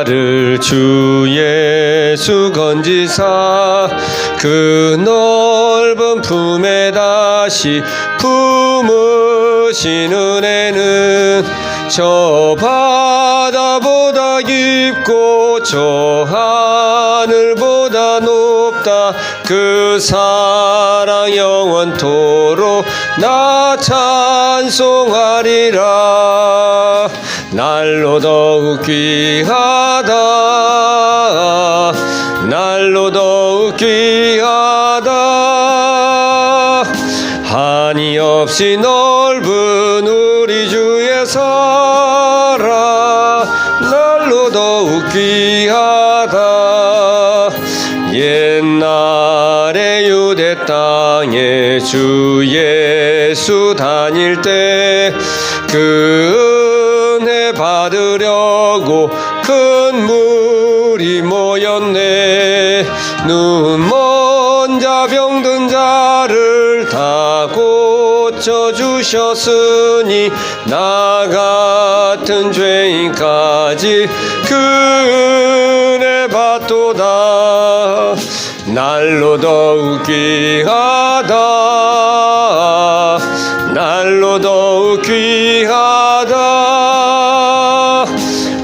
나를 주 예수 건지사 그 넓은 품에 다시 품으신 은혜는 저 바다보다 깊고 저 하늘보다 높다. 그 사랑 영원토록 나 찬송하리라. 날로 더욱 귀하다. 날로 더욱 귀하다. 한이 없이 넓은 우리 주의 사랑 날로 더욱 귀하다. 옛날에 유대 땅에 주 예수 다닐 때 그 은혜 받으려고 큰 물이 모였네. 눈먼 자 병든 자를 다 고쳐주셨으니 나 같은 죄인까지 그 은혜 받도다. 날로 더욱 귀하다. 날로 더욱 귀하다.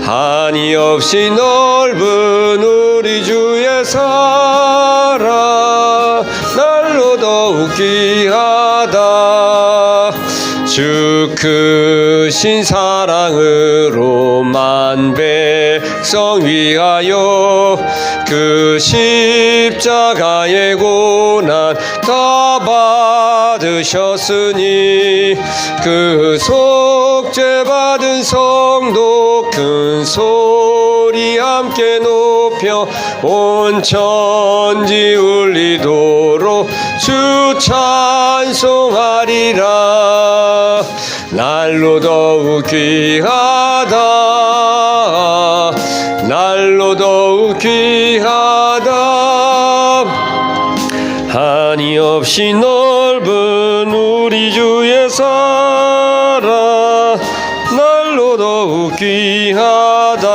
한이 없이 넓은 우리 주의 사랑 날로 더욱 귀하다. 주 크신 사랑으로 만 백성 위하여 그 십자가의 고난 다 받으셨으니 그 속죄 받은 성도 큰 소리 함께 높여 온 천지 울리도록 주 찬송하리라. 날로 더욱 귀하다. 날로 더욱 귀하다. 한이 없이 넓은 우리 주의 사랑 날로 더욱 귀하다.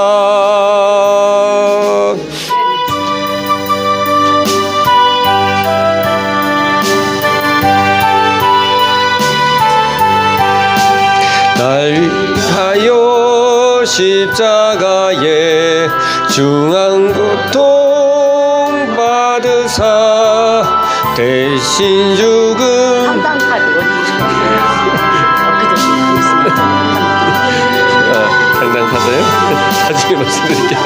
날 위하여 십자가에 중한 고통 받으사 대신 죽은 한단카드 어디 당당하세요? 나중에 말씀드릴게요.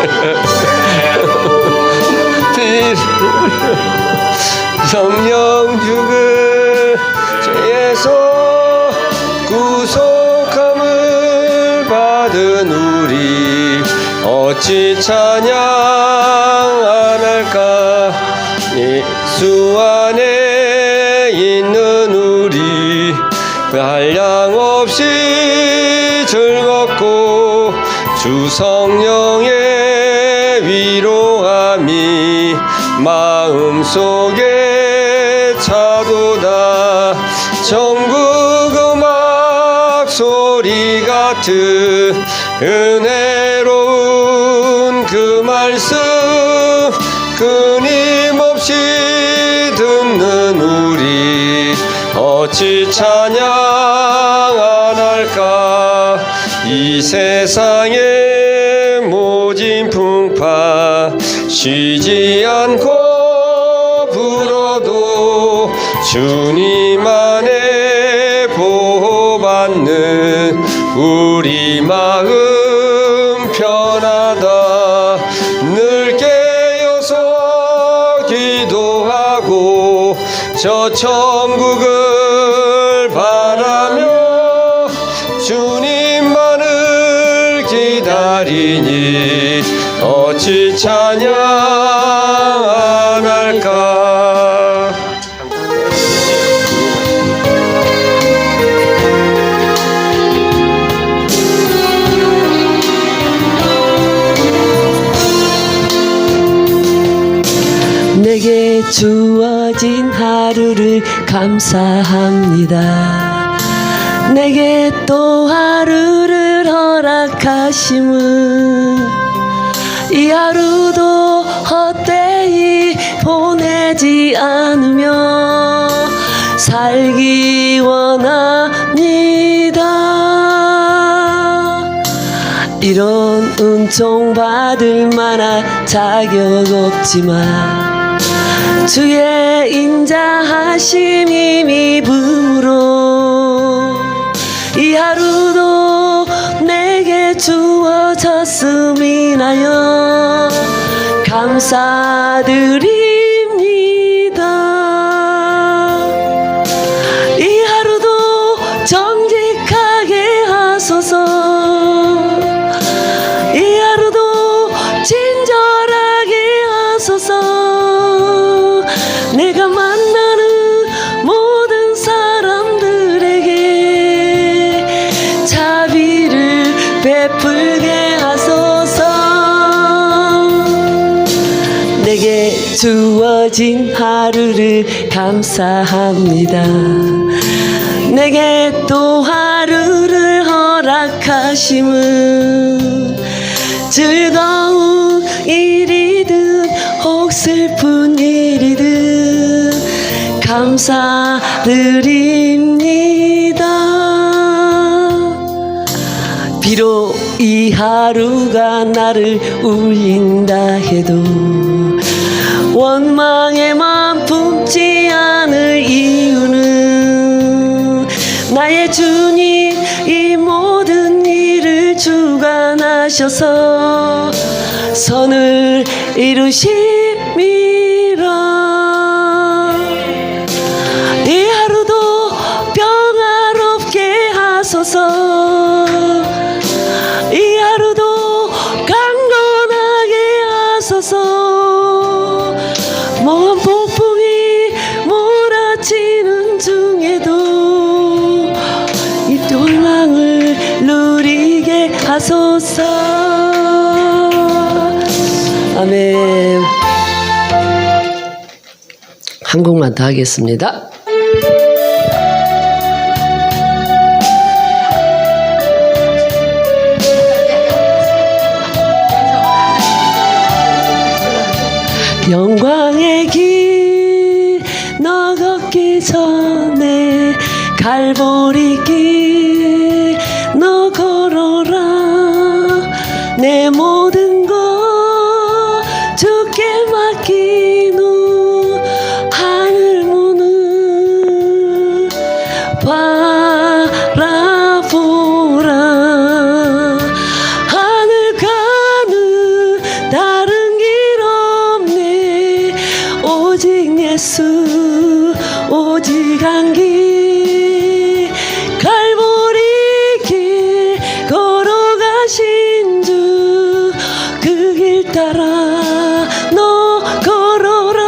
성령 죽은 죄에서 구속함을 받은 우리 어찌 찬양 안 할까. 예수 안에 있는 우리 한량없이 즐겁고 주 성령의 위로함이 마음속에 차도다. 전국 음악 소리 같은 은혜로운 그 말씀 끊임없이 듣는 우리 어찌 찬양 안 할까. 이 세상의 모진 풍파 쉬지 않고 불어도 주님 안에 보호받는 우리 마음 편하다. 늘 깨어서 기도하고 저 천국을 바라며 주님만을 기다리니 어찌 찬양 안 할까. 내게 주어진 하루를 감사합니다. 내게 또 하루를 허락하심은 하루도 헛되이 보내지 않으며 살기 원합니다. 이런 은총 받을 만한 자격 없지만 주의 인자하심 힘이 부으로 이 하루도 내게 주어졌음이나여 감사드립니다. 이 하루도 정직하게 하소서. 이 하루도 친절하게 하소서. 내가 만나는 모든 사람들에게 자비를 베풀게 하소서. 내게 주어진 하루를 감사합니다. 내게 또 하루를 허락하심은 즐거운 일이든 혹 슬픈 일이든 감사드립니다. 비록 이 하루가 나를 울린다 해도 원망의 맘 품지 않을 이유는 나의 주님 이 모든 일을 주관하셔서 선을 이루심이라. 이 하루도 평화롭게 하소서. 이 하루도 강건하게 하소서. 먼 폭풍이 몰아치는 중에도 이 돌망을 누리게 하소서. 아멘. 한 곡만 더 하겠습니다. 영광의 길 너 걷기 전에 갈보리 길 너 걸어라. 내 모든 것 주께 맡긴 후 하늘 문을 바라보라. 하늘 가는 다른 길 없네. 오직 예수 오직 한 길 갈보리 길 걸어가신 주 그 길 따라 너 걸어라.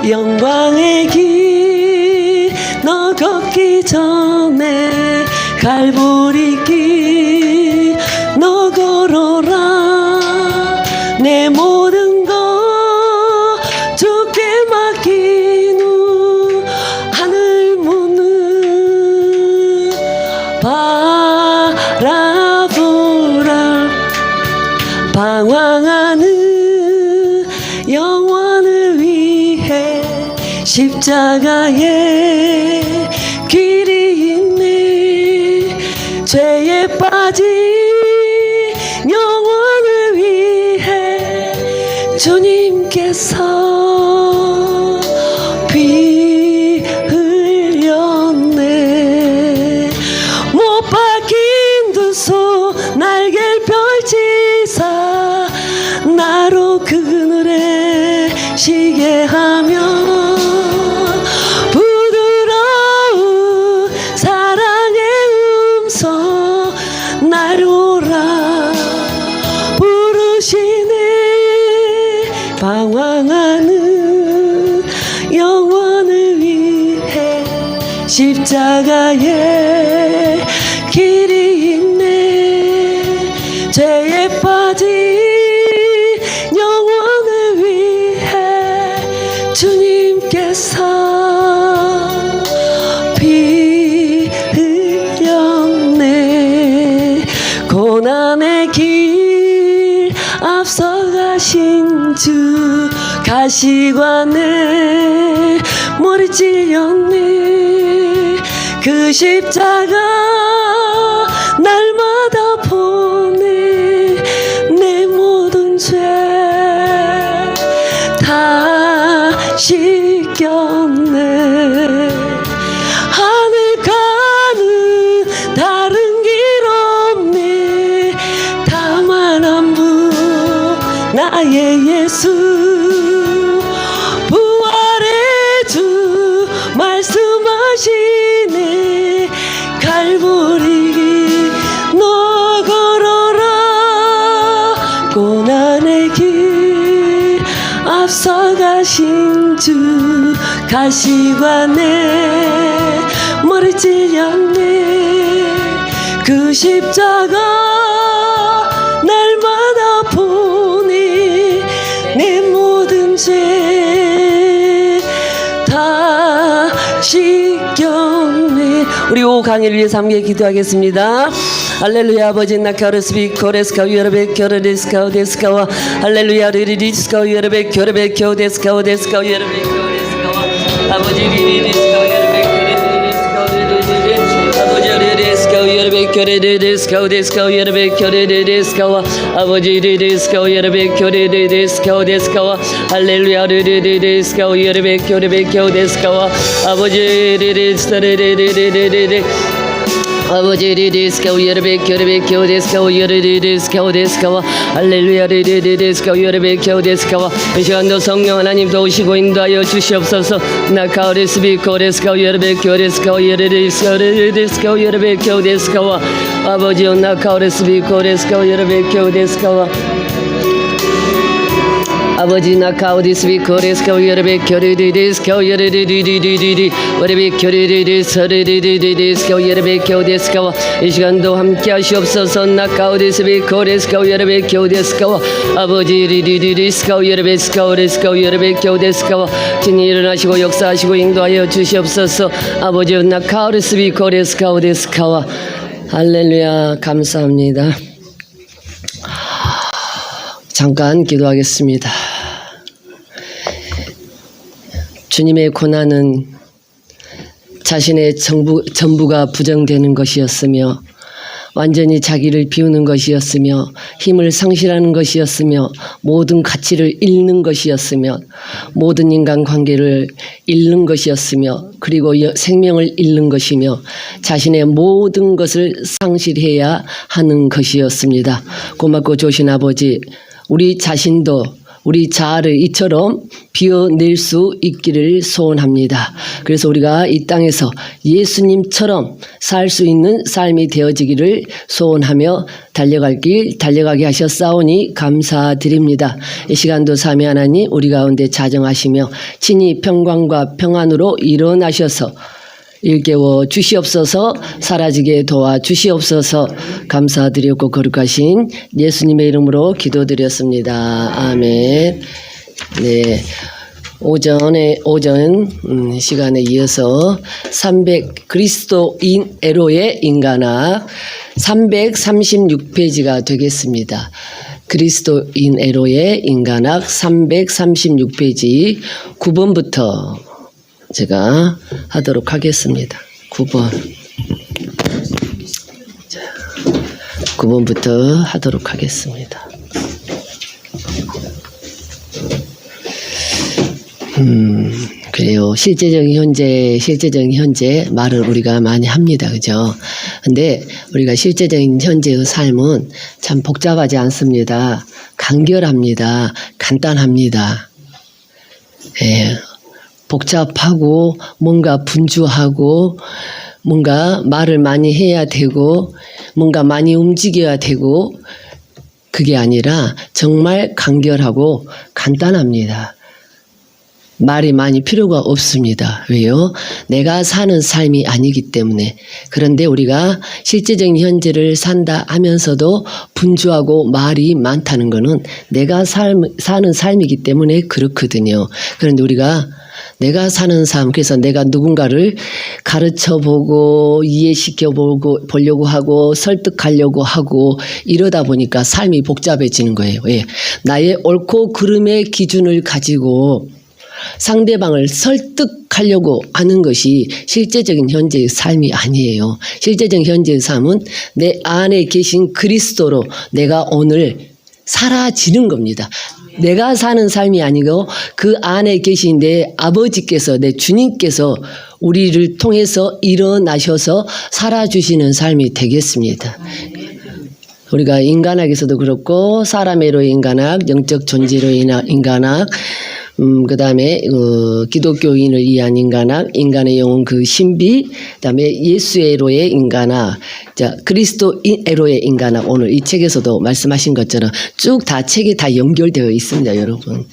영광의 길 너 걷기 전에 갈보리 길 너 걸어라. 내 모든 것 주께 맡긴 후 하늘 문을 바라보라. 방황하는 영혼을 위해 십자가에 길이 있네. 죄에 빠진 영혼을 위해 주님께서 피 흘렸네. 못 박힌 두 손 날개를 펼치사 나로 그늘에 쉬게 하며 부드러운 사랑의 음성 나를 오라 부르시네. 방황하는 영혼을 위해 십자가에 길이 있네. 죄에 빠진 영혼을 위해 주님께서 피 흘렸네. 고난의 길 앞서가신 주 가시관에 머리 찔렸네. 그 십자가 날마다 보네. 내 모든 죄 다 씻겼네. 하늘 가는 다른 길 없네. 다만 한 분 나의 예수 부활의 주 말씀하시네. 갈보리 길 너 걸어라. 고난의 길 앞서가신 주 가시관에 머리 찔렸네. 그 십자가 날마다 보니 내 모든 죄 다 씻겼네. 우리 오 강의를 위해서 함께 기도하겠습니다. 할렐루야. 아버지 나카르스비 코레스카 여러베 겨르데스카오 데스카와 할렐루야 리리디스카오 여러베 겨르베 겨데스카오 데스카오 여러베 겨데스카와 아버지 리리디스카오 여러베 겨르데스카오 아버지 리리디스카오 여러베 겨르데스카오 데스카오 여러베 겨르데스카와 아버지 리리디스카오 여러베 겨르데스카오 데스카와 할렐루야 리리디스카오 여러베 겨르베 겨데스카와 아버지 리리디스카레레레레레레 아버지 리디스카오 여러베 겨르베 겨데스카오 여르디스카오 데스카와 할렐루야 리디스카오 여러베 겨데스카와 이 시간도 성령 하나님도 오시고 인도하여 주시옵소서. 나카오레스비 코레스카오 여러베 겨데스카오 여르디스카오 여러베 겨데스카와 아버지요 나카오레스비 코레스카오 여러베 겨데스카와 아버지 나카오디스비 코레스카오 여러베 겨르디스카오 여르디디디디디 여러베 겨르디디스카오 여러베 겨데스카와 이 시간도 함께 하시옵소서. 나카오디스비 코레스카오 여러베 겨데스카와 아버지 리디디디스카오 여러베 스카오레스카오 여러베 겨데스카와 진이 일어나시고 역사하시고 인도하여 주시옵소서. 아버지 나카오디스비 코레스카오 데스카와 할렐루야. 감사합니다. 잠깐 기도하겠습니다. 주님의 고난은 자신의 전부가 부정되는 것이었으며 완전히 자기를 비우는 것이었으며 힘을 상실하는 것이었으며 모든 가치를 잃는 것이었으며 모든 인간관계를 잃는 것이었으며 그리고 생명을 잃는 것이며 자신의 모든 것을 상실해야 하는 것이었습니다. 고맙고 좋으신 아버지, 우리 자신도 우리 자아를 이처럼 비워낼 수 있기를 소원합니다. 그래서 우리가 이 땅에서 예수님처럼 살 수 있는 삶이 되어지기를 소원하며 달려갈 길 달려가게 하셨사오니 감사드립니다. 이 시간도 삼위 하나님 우리 가운데 자정하시며 친히 평강과 평안으로 일어나셔서 일깨워 주시옵소서. 사라지게 도와 주시옵소서. 감사드렸고 거룩하신 예수님의 이름으로 기도드렸습니다. 아멘. 네, 오전 시간에 이어서 그리스도인 에로의 인간학 336페이지가 되겠습니다. 그리스도인 에로의 인간학 336페이지 9번부터 제가 하도록 하겠습니다. 9번부터 하도록 하겠습니다. 그래요. 실제적인 현재 말을 우리가 많이 합니다. 그죠? 근데 우리가 실제적인 현재의 삶은 참 복잡하지 않습니다. 간결합니다. 간단합니다. 예. 복잡하고 뭔가 분주하고 뭔가 말을 많이 해야 되고 뭔가 많이 움직여야 되고 그게 아니라 정말 간결하고 간단합니다. 말이 많이 필요가 없습니다. 왜요? 내가 사는 삶이 아니기 때문에. 그런데 우리가 실제적인 현재를 산다 하면서도 분주하고 말이 많다는 것은 내가 사는 삶이기 때문에 그렇거든요. 그런데 우리가 내가 사는 삶, 그래서 내가 누군가를 가르쳐보고 보려고 하고 설득하려고 하고 이러다 보니까 삶이 복잡해지는 거예요. 왜? 나의 옳고 그름의 기준을 가지고 상대방을 설득하려고 하는 것이 실제적인 현재의 삶이 아니에요. 실제적인 현재의 삶은 내 안에 계신 그리스도로 내가 오늘 사라지는 겁니다. 내가 사는 삶이 아니고 그 안에 계신 내 아버지께서, 내 주님께서 우리를 통해서 일어나셔서 살아주시는 삶이 되겠습니다. 우리가 인간학에서도 그렇고 사람애로의 인간학, 영적 존재로 인간학, 그 다음에 기독교인을 위한 인간학, 인간의 영혼 그 신비, 그 다음에 예수애로의 인간학, 자 그리스도애로의 인간학, 오늘 이 책에서도 말씀하신 것처럼 쭉 다 책에 다 연결되어 있습니다, 여러분.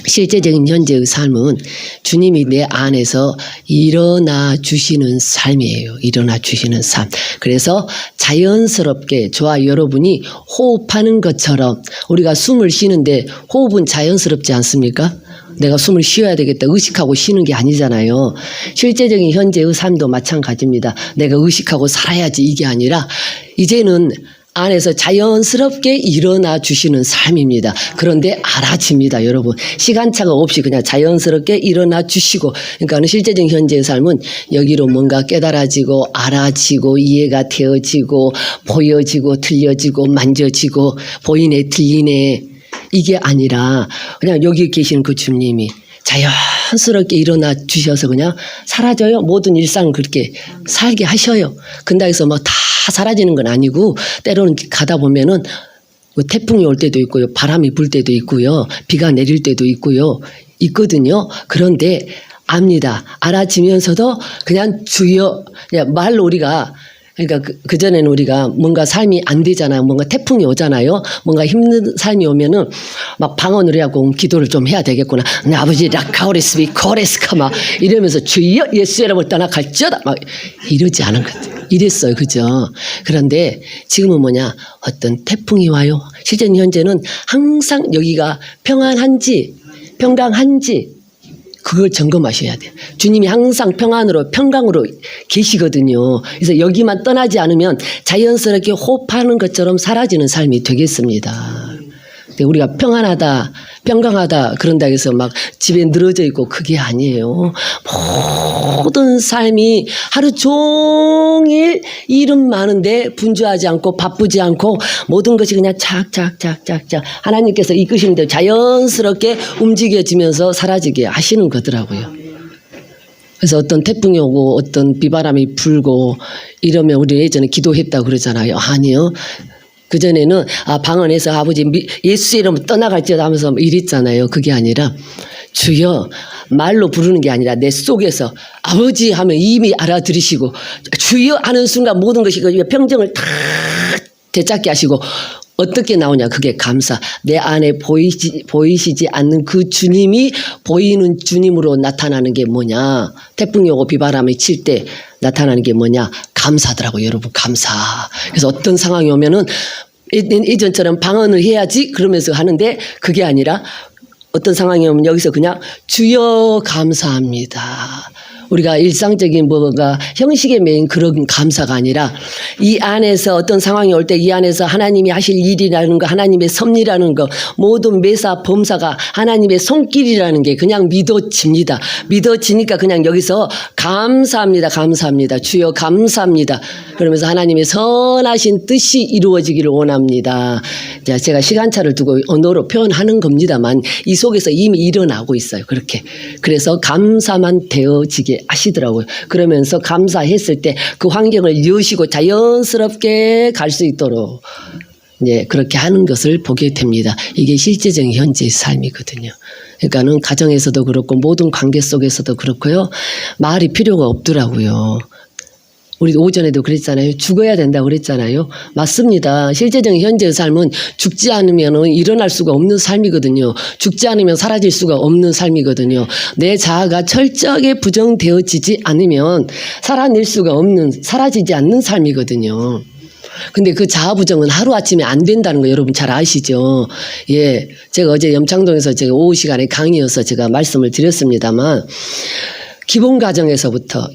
실제적인 현재의 삶은 주님이 내 안에서 일어나 주시는 삶이에요. 일어나 주시는 삶. 그래서 자연스럽게 저와 여러분이 호흡하는 것처럼 우리가 숨을 쉬는데 호흡은 자연스럽지 않습니까? 내가 숨을 쉬어야 되겠다 의식하고 쉬는 게 아니잖아요. 실제적인 현재의 삶도 마찬가지입니다. 내가 의식하고 살아야지 이게 아니라 이제는 안에서 자연스럽게 일어나 주시는 삶입니다. 그런데 알아집니다, 여러분. 시간차가 없이 그냥 자연스럽게 일어나 주시고, 그러니까 실제적인 현재의 삶은 여기로 뭔가 깨달아지고, 알아지고, 이해가 되어지고, 보여지고, 들려지고, 만져지고, 보이네, 들리네. 이게 아니라 그냥 여기 계시는 그 주님이 자연스럽게 일어나 주셔서 그냥 사라져요. 모든 일상을 그렇게 살게 하셔요. 근데 여기서 뭐 다 사라지는 건 아니고 때로는 가다 보면은 태풍이 올 때도 있고요. 바람이 불 때도 있고요. 비가 내릴 때도 있거든요. 그런데 압니다. 알아지면서도 그냥 주여, 그냥 말로 우리가 그러니까 그전에는 우리가 뭔가 삶이 안 되잖아요. 뭔가 태풍이 오잖아요. 뭔가 힘든 삶이 오면은 막 방언을 해갖고 기도를 좀 해야 되겠구나. 네, 아버지 라카오레스비 코레스카 막 이러면서 주여 예수의 이름을 떠나 갈지어다 막 이러지 않은 것 같아요. 이랬어요. 그죠? 그런데 지금은 뭐냐? 어떤 태풍이 와요. 실제 현재는 항상 여기가 평안한지 그걸 점검하셔야 돼요. 주님이 항상 평강으로 계시거든요. 그래서 여기만 떠나지 않으면 자연스럽게 호흡하는 것처럼 사라지는 삶이 되겠습니다. 우리가 평강하다 그런다 해서 막 집에 늘어져 있고 그게 아니에요. 모든 삶이 하루 종일 일은 많은데 분주하지 않고 바쁘지 않고 모든 것이 그냥 착착착착착 하나님께서 이끄시는데 자연스럽게 움직여지면서 사라지게 하시는 거더라고요. 그래서 어떤 태풍이 오고 어떤 비바람이 불고 이러면 우리 예전에 기도했다고 그러잖아요. 아니요. 그전에는 방언에서 아버지 예수의 이름으로 떠나갈지어다 하면서 이랬잖아요. 그게 아니라 주여 말로 부르는 게 아니라 내 속에서 아버지 하면 이미 알아들으시고 주여 하는 순간 모든 것이 평정을 다 되찾게 하시고 어떻게 나오냐 그게 감사. 내 안에 보이시지 않는 그 주님이 보이는 주님으로 나타나는 게 뭐냐. 태풍이 오고 비바람이 칠 때 나타나는 게 뭐냐. 감사더라고요. 여러분 감사. 그래서 어떤 상황이 오면은 예전처럼 방언을 해야지 그러면서 하는데 그게 아니라 어떤 상황이 오면 여기서 그냥 주여 감사합니다. 우리가 일상적인 뭐가 형식에 매인 그런 감사가 아니라 이 안에서 어떤 상황이 올 때 이 안에서 하나님이 하실 일이라는 거 하나님의 섭리라는 거 모든 매사 범사가 하나님의 손길이라는 게 그냥 믿어집니다. 믿어지니까 그냥 여기서 감사합니다. 주여 감사합니다. 그러면서 하나님의 선하신 뜻이 이루어지기를 원합니다. 자, 제가 시간차를 두고 언어로 표현하는 겁니다만 이 속에서 이미 일어나고 있어요. 그렇게. 그래서 감사만 되어지게 하시더라고요. 그러면서 감사했을 때 그 환경을 여시고 자연스럽게 갈 수 있도록 그렇게 하는 것을 보게 됩니다. 이게 실제적인 현재의 삶이거든요. 그러니까는 가정에서도 그렇고 모든 관계 속에서도 그렇고요. 말이 필요가 없더라고요. 우리 오전에도 그랬잖아요. 죽어야 된다고 그랬잖아요. 맞습니다. 실제적인 현재의 삶은 죽지 않으면 일어날 수가 없는 삶이거든요. 죽지 않으면 사라질 수가 없는 삶이거든요. 내 자아가 철저하게 부정되어지지 않으면 살아낼 수가 없는, 사라지지 않는 삶이거든요. 근데 그 자아 부정은 하루아침에 안 된다는 거 여러분 잘 아시죠? 예. 제가 어제 염창동에서 제가 오후 시간에 강의여서 제가 말씀을 드렸습니다만, 기본 가정에서부터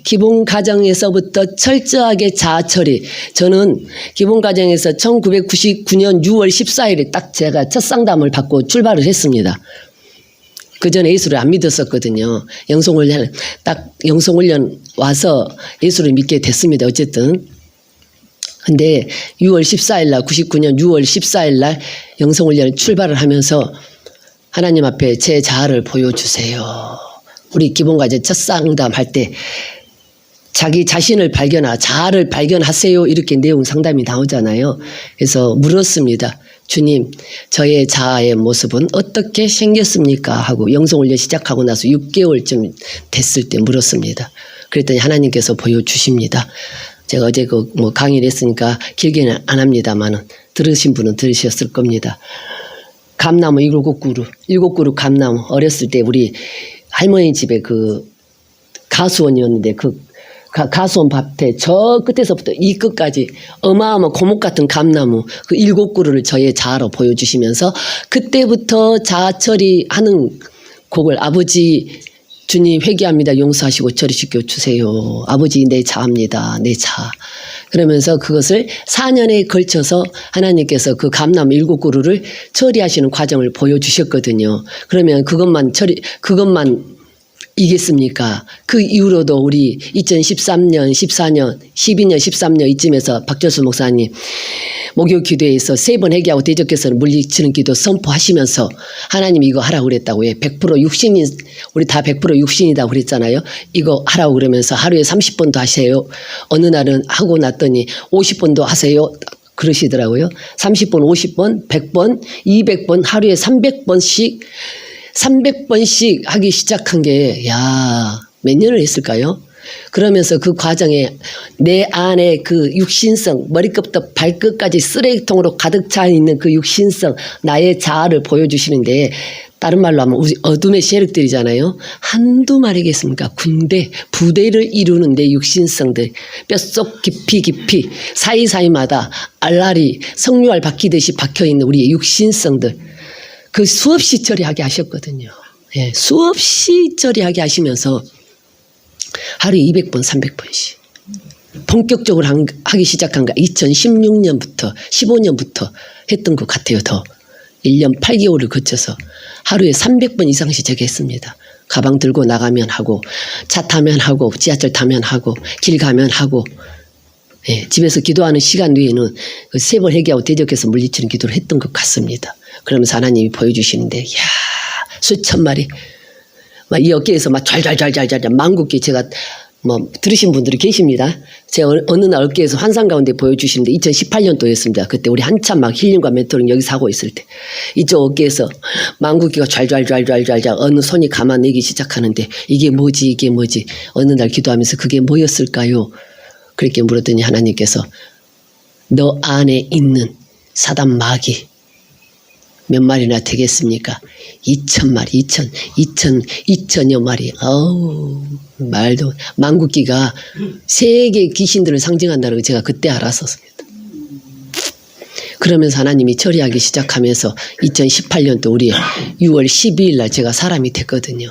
철저하게 자아 처리. 저는 기본 가정에서 1999년 6월 14일에 딱 제가 첫 상담을 받고 출발을 했습니다. 그 전에 예수를 안 믿었었거든요. 영성훈련 와서 예수를 믿게 됐습니다. 어쨌든. 근데 6월 14일 날, 99년 6월 14일 날 영성훈련을 출발을 하면서 하나님 앞에 제 자아를 보여주세요. 우리 기본과제 첫 상담할 때 자기 자신을 자아를 발견하세요. 이렇게 내용 상담이 나오잖아요. 그래서 물었습니다. 주님, 저의 자아의 모습은 어떻게 생겼습니까? 하고 영성훈련 시작하고 나서 6개월쯤 됐을 때 물었습니다. 그랬더니 하나님께서 보여주십니다. 제가 어제 강의를 했으니까 길게는 안 합니다만은 들으신 분은 들으셨을 겁니다. 감나무 7그루 감나무. 어렸을 때 우리 할머니 집에 그 가수원이었는데 그 가수원 밭에 저 끝에서부터 이 끝까지 어마어마한 고목 같은 감나무 그 7그루를 저의 자아로 보여주시면서 그때부터 자아 처리하는 곡을 아버지 주님 회개합니다. 용서하시고 처리시켜 주세요. 아버지 내 자아입니다. 내 자아. 그러면서 그것을 4년에 걸쳐서 하나님께서 그 감나무 7그루를 처리하시는 과정을 보여주셨거든요. 그러면 그것만 이겠습니까? 그 이후로도 우리 2013년, 14년, 12년, 13년 이쯤에서 박철수 목사님 목요 기도에서 3번 회개하고 대적해서는 물리치는 기도 선포하시면서 하나님 이거 하라고 그랬다고 해. 100% 육신이 우리 다 100% 육신이다 그랬잖아요. 이거 하라고 그러면서 하루에 30번도 하세요. 어느 날은 하고 났더니 50번도 하세요. 그러시더라고요. 30번, 50번, 100번, 200번 하루에 300번씩 하기 시작한 게, 몇 년을 했을까요? 그러면서 그 과정에 내 안에 그 육신성, 머리끝부터 발끝까지 쓰레기통으로 가득 차 있는 그 육신성, 나의 자아를 보여주시는데, 다른 말로 하면 우리 어둠의 세력들이잖아요. 한두 마리겠습니까? 부대를 이루는 내 육신성들, 뼛속 깊이, 사이사이마다 알알이 성류알 박히듯이 박혀있는 우리의 육신성들, 그 수없이 처리하게 하셨거든요. 예, 수없이 처리하게 하시면서 하루에 200번, 300번씩. 본격적으로 하기 시작한 거 2016년부터, 15년부터 했던 것 같아요, 더. 1년 8개월을 거쳐서 하루에 300번 이상씩 제가 했습니다. 가방 들고 나가면 하고, 차 타면 하고, 지하철 타면 하고, 길 가면 하고, 예, 집에서 기도하는 시간 외에는 그 3번 회개하고 대적해서 물리치는 기도를 했던 것 같습니다. 그러면서 하나님이 보여주시는데, 수천 마리, 막 이 어깨에서 막 잘잘잘잘잘 만국기 제가 들으신 분들이 계십니다. 제가 어느 날 어깨에서 환상 가운데 보여주시는데 2018년도였습니다. 그때 우리 한참 막 힐링과 멘토링 여기서 하고 있을 때 이쪽 어깨에서 만국기가 잘잘잘잘잘 어느 손이 감아내기 시작하는데 이게 뭐지 어느 날 기도하면서 그게 뭐였을까요? 그렇게 물었더니 하나님께서 너 안에 있는 사단 마귀 몇 마리나 되겠습니까? 2,000마리, 2,000여 마리. 말도 만국기가 세계 귀신들을 상징한다는 걸 제가 그때 알았었습니다. 그러면서 하나님이 처리하기 시작하면서 2018년도 우리 6월 12일 날 제가 사람이 됐거든요.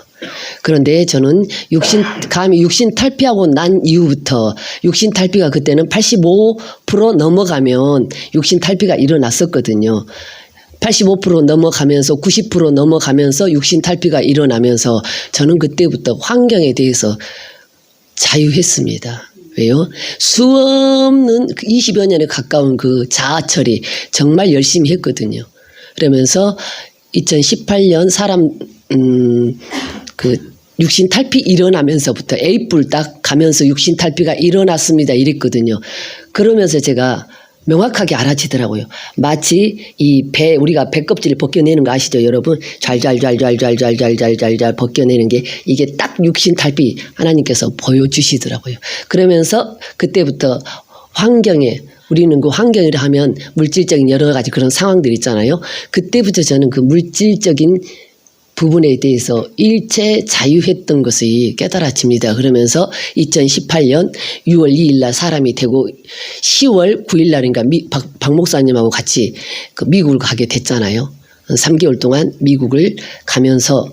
그런데 저는 육신 탈피하고 난 이후부터 육신 탈피가 그때는 85% 넘어가면 육신 탈피가 일어났었거든요. 85% 넘어가면서 90% 넘어가면서 육신 탈피가 일어나면서 저는 그때부터 환경에 대해서 자유했습니다. 왜요? 수없는 20여 년에 가까운 그 자아 처리 정말 열심히 했거든요. 그러면서 2018년 그 육신 탈피 일어나면서부터 에이뿔 딱 가면서 육신 탈피가 일어났습니다. 이랬거든요. 그러면서 제가 명확하게 알아지더라고요. 마치 이 배, 우리가 배 껍질을 벗겨내는 거 아시죠, 여러분? 잘 벗겨내는 게 이게 딱 육신 탈피 하나님께서 보여주시더라고요. 그러면서 그때부터 환경에, 우리는 그 환경이라 하면 물질적인 여러 가지 그런 상황들 있잖아요. 그때부터 저는 그 물질적인 부분에 대해서 일체 자유했던 것이 깨달아집니다. 그러면서 2018년 6월 2일 날 사람이 되고 10월 9일 날인가 박 목사님하고 같이 그 미국을 가게 됐잖아요. 3개월 동안 미국을 가면서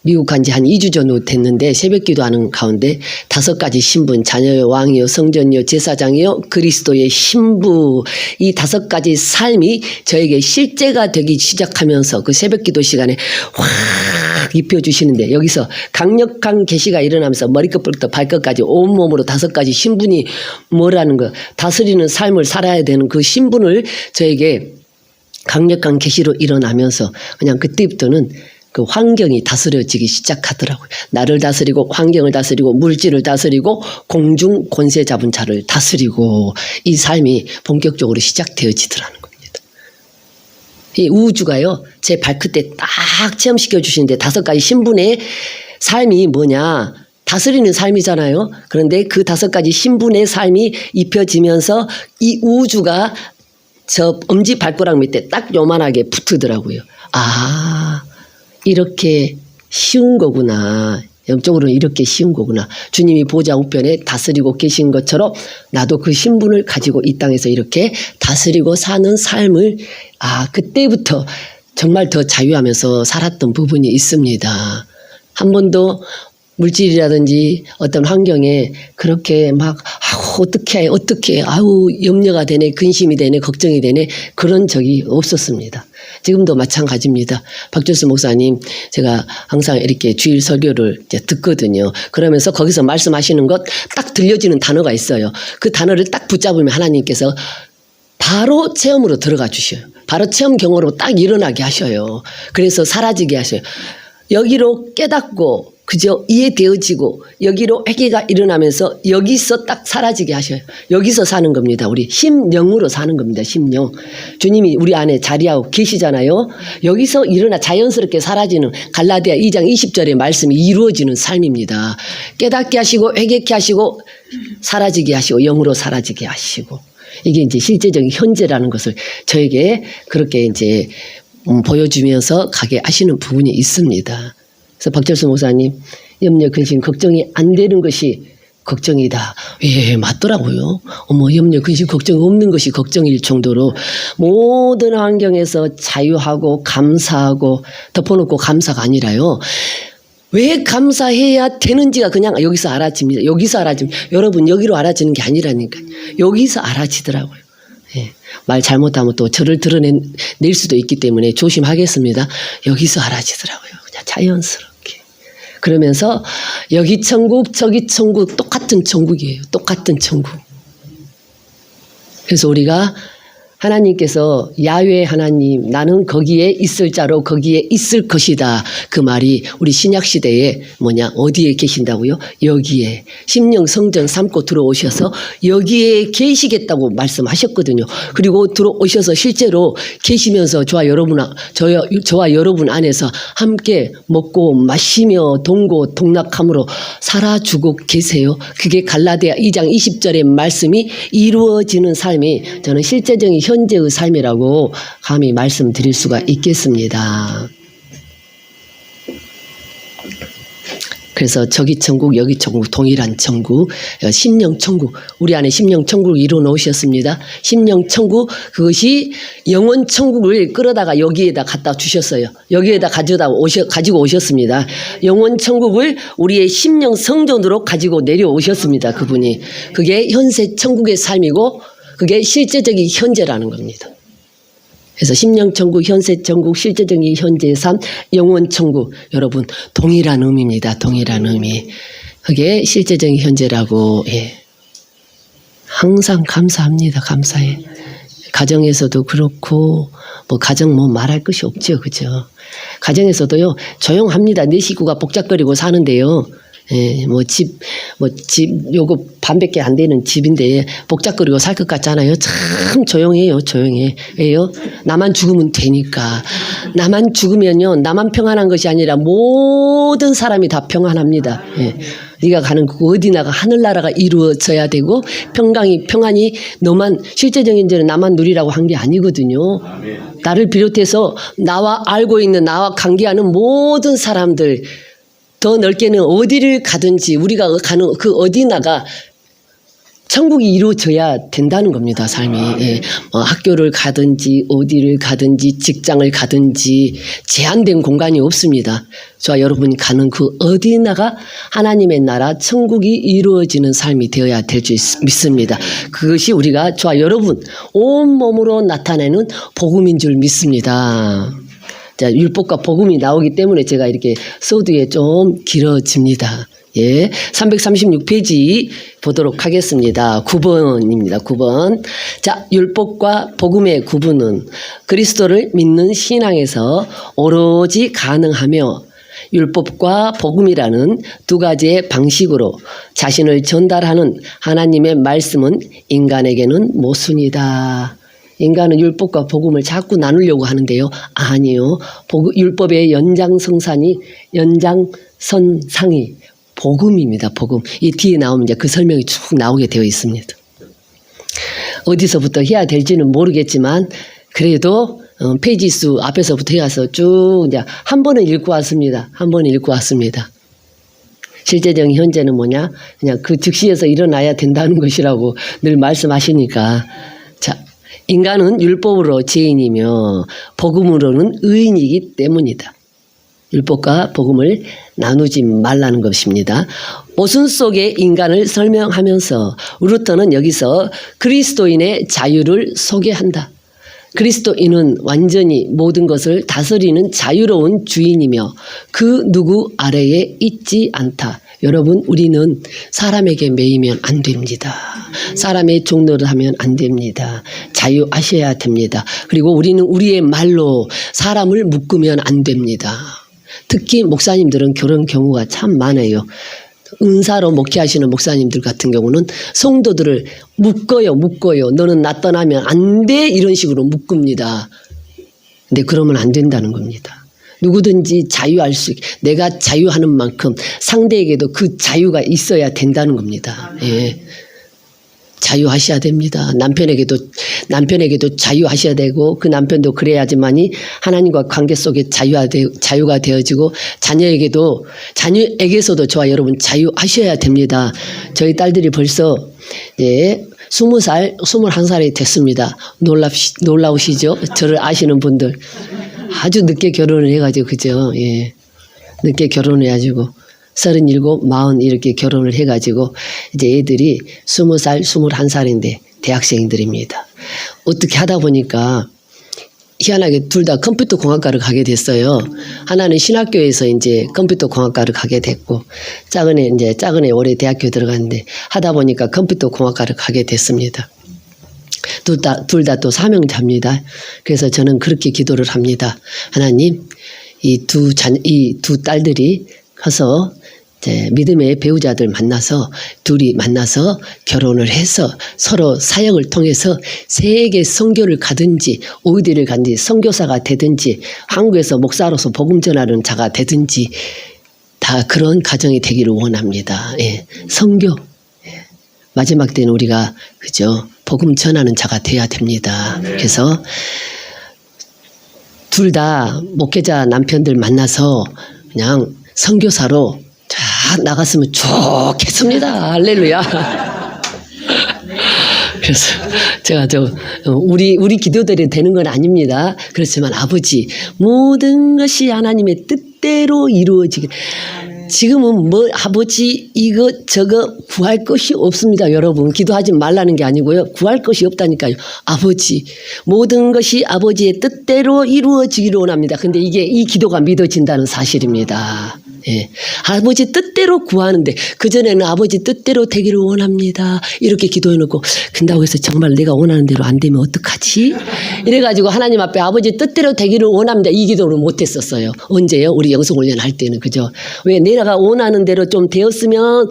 미국 간 지 한 2주 정도 됐는데 새벽 기도하는 가운데 5가지 신분, 자녀요, 왕이요, 성전이요, 제사장이요, 그리스도의 신부, 이 5가지 삶이 저에게 실제가 되기 시작하면서 그 새벽 기도 시간에 확 입혀주시는데 여기서 강력한 계시가 일어나면서 머리끝부터 발끝까지 온몸으로 5가지 신분이 뭐라는 거, 다스리는 삶을 살아야 되는 그 신분을 저에게 강력한 계시로 일어나면서 그냥 그때부터는 그 환경이 다스려지기 시작하더라고요. 나를 다스리고 환경을 다스리고 물질을 다스리고 공중 권세 잡은 자를 다스리고 이 삶이 본격적으로 시작되어지더라는 겁니다. 이 우주가요, 제 발끝에 딱 체험시켜 주시는데 5가지 신분의 삶이 뭐냐? 다스리는 삶이잖아요. 그런데 그 5가지 신분의 삶이 입혀지면서 이 우주가 저 엄지 발가락 밑에 딱 요만하게 붙으더라고요. 아, 이렇게 쉬운 거구나. 영적으로는 이렇게 쉬운 거구나. 주님이 보좌 우편에 다스리고 계신 것처럼 나도 그 신분을 가지고 이 땅에서 이렇게 다스리고 사는 삶을 그때부터 정말 더 자유하면서 살았던 부분이 있습니다. 한 번도 물질이라든지 어떤 환경에 그렇게 막 어떻게 염려가 되네, 근심이 되네, 걱정이 되네 그런 적이 없었습니다. 지금도 마찬가지입니다. 박준수 목사님 제가 항상 이렇게 주일 설교를 이제 듣거든요. 그러면서 거기서 말씀하시는 것 딱 들려지는 단어가 있어요. 그 단어를 딱 붙잡으면 하나님께서 바로 체험으로 들어가 주셔요. 바로 체험 경험으로 딱 일어나게 하셔요. 그래서 사라지게 하셔요. 여기로 깨닫고 그저 이해되어지고 여기로 회개가 일어나면서 여기서 딱 사라지게 하셔요. 여기서 사는 겁니다. 우리 심령으로 사는 겁니다. 심령. 주님이 우리 안에 자리하고 계시잖아요. 여기서 일어나 자연스럽게 사라지는 갈라디아 2장 20절의 말씀이 이루어지는 삶입니다. 깨닫게 하시고 회개케 하시고 사라지게 하시고 영으로 사라지게 하시고 이게 이제 실제적인 현재라는 것을 저에게 그렇게 이제 보여주면서 가게 하시는 부분이 있습니다. 그래서 박철수 목사님, 염려, 근심, 걱정이 안 되는 것이 걱정이다. 예, 맞더라고요. 염려, 근심, 걱정 없는 것이 걱정일 정도로 모든 환경에서 자유하고 감사하고 덮어놓고 감사가 아니라요. 왜 감사해야 되는지가 그냥 여기서 알아집니다. 여기서 알아집니다. 여러분, 여기로 알아지는 게 아니라니까요. 여기서 알아지더라고요. 예, 말 잘못하면 또 저를 드러낼 수도 있기 때문에 조심하겠습니다. 여기서 알아지더라고요. 그냥 자연스럽게. 그러면서 여기 천국 저기 천국 똑같은 천국이에요. 똑같은 천국. 그래서 우리가 하나님께서 야훼 하나님 나는 거기에 있을 자로 거기에 있을 것이다. 그 말이 우리 신약시대에 어디에 계신다고요? 여기에 심령 성전 삼고 들어오셔서 여기에 계시겠다고 말씀하셨거든요. 그리고 들어오셔서 실제로 계시면서 저와 여러분 안에서 함께 먹고 마시며 동고 동락함으로 살아주고 계세요. 그게 갈라디아 2장 20절의 말씀이 이루어지는 삶이 저는 실제적인 현재의 삶이라고 감히 말씀드릴 수가 있겠습니다. 그래서 저기 천국 여기 천국 동일한 천국 심령 천국 우리 안에 심령 천국을 이루어 놓으셨습니다. 심령 천국 그것이 영원 천국을 끌어다가 여기에다 갖다 주셨어요. 여기에다 가지고 오셨습니다. 영원 천국을 우리의 심령 성전으로 가지고 내려오셨습니다. 그분이 그게 현세 천국의 삶이고 그게 실제적인 현재라는 겁니다. 그래서 심령천국, 현세천국, 실제적인 현재의 삶, 영원천국 여러분 동일한 의미입니다. 동일한 의미. 그게 실제적인 현재라고 항상 감사합니다. 감사해. 가정에서도 그렇고 가정 말할 것이 없죠. 그죠? 가정에서도요 조용합니다. 내 식구가 복잡거리고 사는데요. 예, 요거 반밖에 안 되는 집인데 복잡거리고 살 것 같잖아요. 참 조용해요, 조용해요. 나만 죽으면 되니까. 나만 죽으면요, 나만 평안한 것이 아니라 모든 사람이 다 평안합니다. 예. 네가 가는 그 어디나가 하늘나라가 이루어져야 되고 평안이 너만 실제적인 죄는 나만 누리라고 한 게 아니거든요. 나를 비롯해서 나와 알고 있는 나와 관계하는 모든 사람들 더 넓게는 어디를 가든지 우리가 가는 그 어디나가 천국이 이루어져야 된다는 겁니다. 삶이. 예. 학교를 가든지 어디를 가든지 직장을 가든지 제한된 공간이 없습니다. 저와 여러분이 가는 그 어디나가 하나님의 나라 천국이 이루어지는 삶이 되어야 될 줄 믿습니다. 그것이 우리가 저와 여러분 온몸으로 나타내는 복음인 줄 믿습니다. 자, 율법과 복음이 나오기 때문에 제가 이렇게 소두에 좀 길어집니다. 예, 336페이지 보도록 하겠습니다. 9번입니다. 9번. 자, 율법과 복음의 구분은 그리스도를 믿는 신앙에서 오로지 가능하며 율법과 복음이라는 두 가지의 방식으로 자신을 전달하는 하나님의 말씀은 인간에게는 모순이다. 인간은 율법과 복음을 자꾸 나누려고 하는데요. 아니요. 율법의 연장선상이 복음입니다. 복음. 이 뒤에 나오면 이제 그 설명이 쭉 나오게 되어 있습니다. 어디서부터 해야 될지는 모르겠지만 그래도 페이지 수 앞에서부터 해서 쭉 이제 한 번은 읽고 왔습니다. 한 번은 읽고 왔습니다. 실제적인 현재는 뭐냐? 그냥 그 즉시에서 일어나야 된다는 것이라고 늘 말씀하시니까. 자, 인간은 율법으로 죄인이며 복음으로는 의인이기 때문이다. 율법과 복음을 나누지 말라는 것입니다. 모순 속의 인간을 설명하면서 루터는 여기서 그리스도인의 자유를 소개한다. 그리스도인은 완전히 모든 것을 다스리는 자유로운 주인이며 그 누구 아래에 있지 않다. 여러분, 우리는 사람에게 매이면 안 됩니다. 사람의 종노릇 하면 안 됩니다. 자유하셔야 됩니다. 그리고 우리는 우리의 말로 사람을 묶으면 안 됩니다. 특히 목사님들은 그런 경우가 참 많아요. 은사로 목회하시는 목사님들 같은 경우는 성도들을 묶어요. 너는 나 떠나면 안 돼. 이런 식으로 묶습니다. 근데 그러면 안 된다는 겁니다. 누구든지 자유할 수 있게 내가 자유하는 만큼 상대에게도 그 자유가 있어야 된다는 겁니다. 예. 자유하셔야 됩니다. 남편에게도 자유하셔야 되고 그 남편도 그래야지만이 하나님과 관계 속에 자유가 되어지고 자녀에게서도 저와 여러분 자유하셔야 됩니다. 저희 딸들이 벌써 20살, 21살이 됐습니다. 놀라우시죠? 저를 아시는 분들. 아주 늦게 결혼을 해가지고, 그죠? 예. 늦게 결혼해가지고. 37, 40 이렇게 결혼을 해가지고 이제 애들이 20살, 21살인데 대학생들입니다. 어떻게 하다 보니까 희한하게 둘 다 컴퓨터 공학과를 가게 됐어요. 하나는 신학교에서 이제 컴퓨터 공학과를 가게 됐고 작은 애 올해 대학교 들어갔는데 하다 보니까 컴퓨터 공학과를 가게 됐습니다. 둘 다 또 사명자입니다. 그래서 저는 그렇게 기도를 합니다. 하나님, 이 두 딸들이 커서 믿음의 배우자들 둘이 만나서 결혼을 해서 서로 사역을 통해서 세계 선교를 가든지 어디를 가든지 선교사가 되든지 한국에서 목사로서 복음 전하는 자가 되든지 다 그런 가정이 되기를 원합니다. 예. 선교. 예. 마지막 때는 우리가 그죠? 복음 전하는 자가 돼야 됩니다. 그래서 둘 다 목회자 남편들 만나서 그냥 선교사로 쫙 나갔으면 좋겠습니다. 할렐루야. 그래서 제가 우리 기도들이 되는 건 아닙니다. 그렇지만 아버지, 모든 것이 하나님의 뜻대로 이루어지게. 지금은 아버지 이거 저거 구할 것이 없습니다. 여러분, 기도하지 말라는 게 아니고요. 구할 것이 없다니까요. 아버지, 모든 것이 아버지의 뜻대로 이루어지기를 원합니다. 근데 이 기도가 믿어진다는 사실입니다. 예. 아버지 뜻대로 구하는데 그전에는 아버지 뜻대로 되기를 원합니다. 이렇게 기도해놓고 근다고 해서 정말 내가 원하는 대로 안 되면 어떡하지? 이래가지고 하나님 앞에 아버지 뜻대로 되기를 원합니다. 이 기도를 못했었어요. 언제요? 우리 영성훈련 할 때는. 그죠? 왜 내가 원하는 대로 좀 되었으면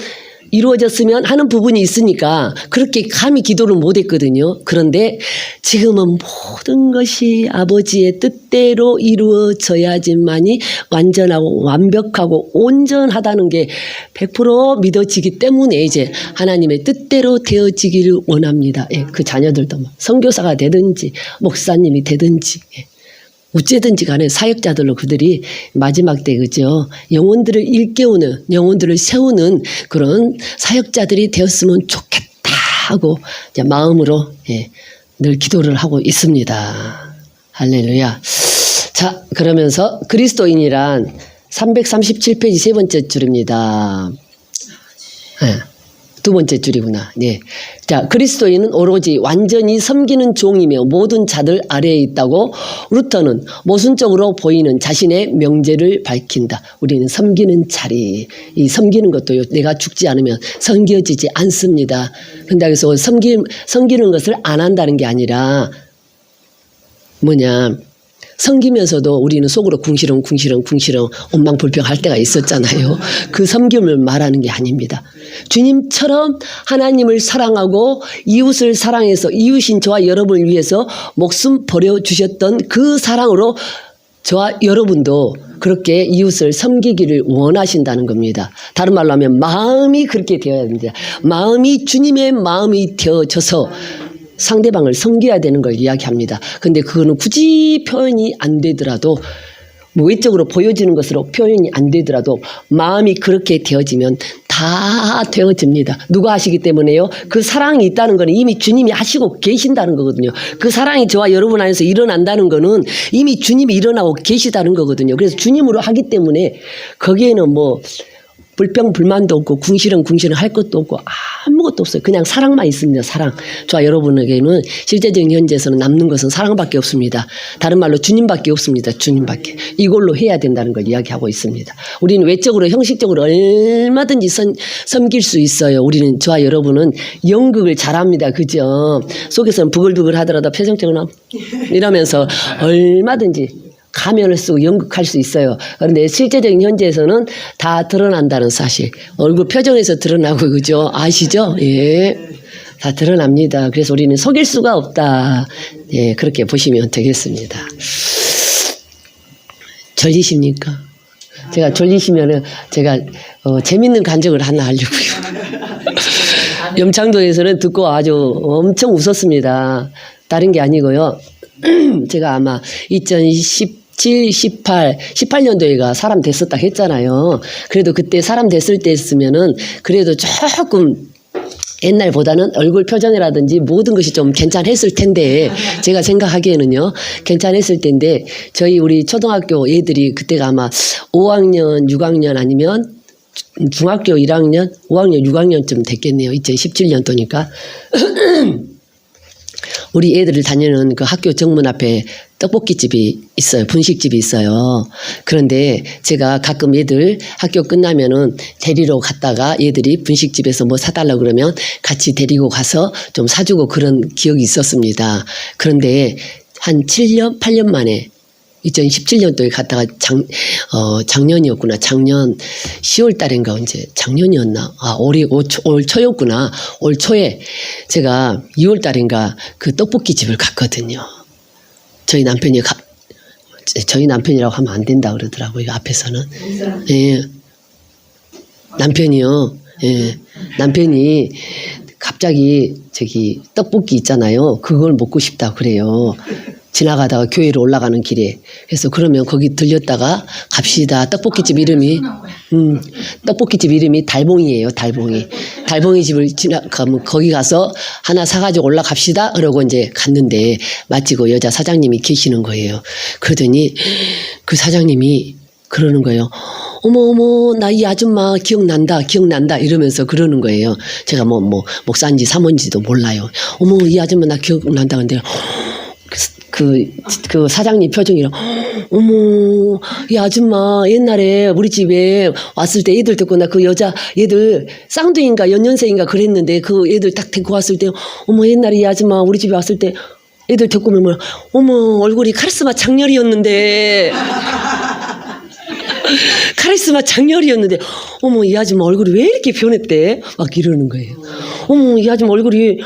이루어졌으면 하는 부분이 있으니까 그렇게 감히 기도를 못했거든요. 그런데 지금은 모든 것이 아버지의 뜻대로 이루어져야지만이 완전하고 완벽하고 온전하다는 게 100% 믿어지기 때문에 이제 하나님의 뜻대로 되어지기를 원합니다. 예, 그 자녀들도 뭐 선교사가 되든지 목사님이 되든지 어째든지 간에 사역자들로 그들이 마지막 때 그죠 영혼들을 일깨우는 영혼들을 세우는 그런 사역자들이 되었으면 좋겠다 하고 이제 마음으로 늘 기도를 하고 있습니다. 할렐루야. 자, 그러면서 그리스도인이란 337페이지 세 번째 줄입니다. 두 번째 줄이구나. 네. 자, 그리스도인은 오로지 완전히 섬기는 종이며 모든 자들 아래에 있다고 루터는 모순적으로 보이는 자신의 명제를 밝힌다. 우리는 섬기는 자리. 이 섬기는 것도요, 내가 죽지 않으면 섬겨지지 않습니다. 근데 그래서 섬기는 것을 안 한다는 게 아니라 뭐냐. 섬기면서도 우리는 속으로 궁시렁 원망불평할 때가 있었잖아요. 그 섬김을 말하는 게 아닙니다. 주님처럼 하나님을 사랑하고 이웃을 사랑해서 이웃인 저와 여러분을 위해서 목숨 버려주셨던 그 사랑으로 저와 여러분도 그렇게 이웃을 섬기기를 원하신다는 겁니다. 다른 말로 하면 마음이 그렇게 되어야 됩니다. 마음이 주님의 마음이 되어져서 상대방을 섬겨야 되는 걸 이야기합니다. 근데 그거는 굳이 표현이 안 되더라도 뭐 외적으로 보여지는 것으로 표현이 안 되더라도 마음이 그렇게 되어지면 다 되어집니다. 누가 하시기 때문에요? 그 사랑이 있다는 거는 이미 주님이 하시고 계신다는 거거든요. 그 사랑이 저와 여러분 안에서 일어난다는 거는 이미 주님이 일어나고 계시다는 거거든요. 그래서 주님으로 하기 때문에 거기에는 뭐 불평 불만도 없고 궁시렁 할 것도 없고 아무것도 없어요. 그냥 사랑만 있습니다. 사랑. 저와 여러분에게는 실제적인 현재에서는 남는 것은 사랑밖에 없습니다. 다른 말로 주님밖에 없습니다. 주님밖에. 이걸로 해야 된다는 걸 이야기하고 있습니다. 우리는 외적으로 형식적으로 얼마든지 섬길 수 있어요. 우리는 저와 여러분은 연극을 잘합니다. 그죠? 속에서는 부글부글 하더라도 표정적으로 이러면서 얼마든지 가면을 쓰고 연극할 수 있어요. 그런데 실제적인 현재에서는 다 드러난다는 사실. 얼굴 표정에서 드러나고 그죠? 아시죠? 예. 다 드러납니다. 그래서 우리는 속일 수가 없다. 예, 그렇게 보시면 되겠습니다. 졸리십니까? 제가 졸리시면은 제가 재밌는 간증을 하나 하려고요. 염창도에서는 듣고 아주 엄청 웃었습니다. 다른 게 아니고요. 제가 아마 18년도에가 사람 됐었다 했잖아요. 그래도 그때 사람 됐을 때 했으면은 그래도 조금 옛날보다는 얼굴 표정이라든지 모든 것이 좀 괜찮았을 텐데 제가 생각하기에는요 괜찮았을 텐데 저희 우리 초등학교 애들이 그때가 아마 5학년 6학년 아니면 중학교 1학년 5학년 6학년쯤 됐겠네요. 2017년도니까 우리 애들을 다니는 그 학교 정문 앞에 떡볶이집이 있어요. 분식집이 있어요. 그런데 제가 가끔 애들 학교 끝나면은 데리러 갔다가 애들이 분식집에서 뭐 사달라고 그러면 같이 데리고 가서 좀 사주고 그런 기억이 있었습니다. 그런데 한 7년, 8년 만에 2017년도에 갔다가 작년이었구나. 작년 10월 달인가 언제 작년이었나. 올 초였구나. 올 초에 제가 2월 달인가 그 떡볶이 집을 갔거든요. 저희 남편이라고 하면 안 된다 그러더라고요. 앞에서는. 예. 남편이요. 예. 남편이 갑자기 저기 떡볶이 있잖아요. 그걸 먹고 싶다 그래요. 지나가다가 교회로 올라가는 길에. 그래서 그러면 거기 들렸다가 갑시다. 떡볶이집 이름이 달봉이에요. 달봉이 집을 지나가면 거기 가서 하나 사가지고 올라갑시다. 그러고 이제 갔는데 마치고 여자 사장님이 계시는 거예요. 그러더니 그 사장님이 그러는 거예요. 어머, 나 이 아줌마 기억난다 이러면서 그러는 거예요. 제가 뭐 목사인지 사모인지도 몰라요. 어머, 이 아줌마 나 기억난다. 근데 그 사장님 표정이랑, 어머, 이 아줌마 옛날에 우리 집에 왔을 때 애들 데리고 나 그 여자 애들 쌍둥이인가 연년생인가 그랬는데 그 애들 딱 데리고 왔을 때, 어머, 옛날에 이 아줌마 우리 집에 왔을 때 애들 데리고 오면, 어머, 얼굴이 카리스마 장렬이었는데. 카리스마 장렬이었는데, 어머, 이 아줌마 얼굴이 왜 이렇게 변했대? 막 이러는 거예요. 어머, 이 아줌마 얼굴이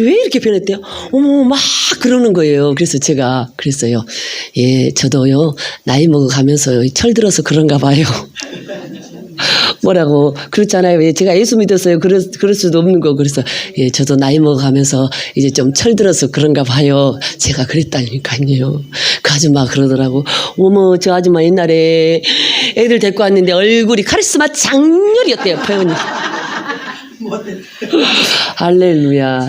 왜 이렇게 변했대요? 어머, 막 그러는 거예요. 그래서 제가 그랬어요. 예, 저도요, 나이 먹어가면서 철들어서 그런가 봐요. 뭐라고 그렇잖아요. 왜 제가 예수 믿었어요. 그럴 수도 없는 거. 그래서 예, 저도 나이 먹어가면서 이제 좀 철들어서 그런가 봐요. 제가 그랬다니까요. 그 아줌마 그러더라고. 어머, 저 아줌마 옛날에 애들 데리고 왔는데 얼굴이 카리스마 장렬이었대요. 표현이. 할렐루야.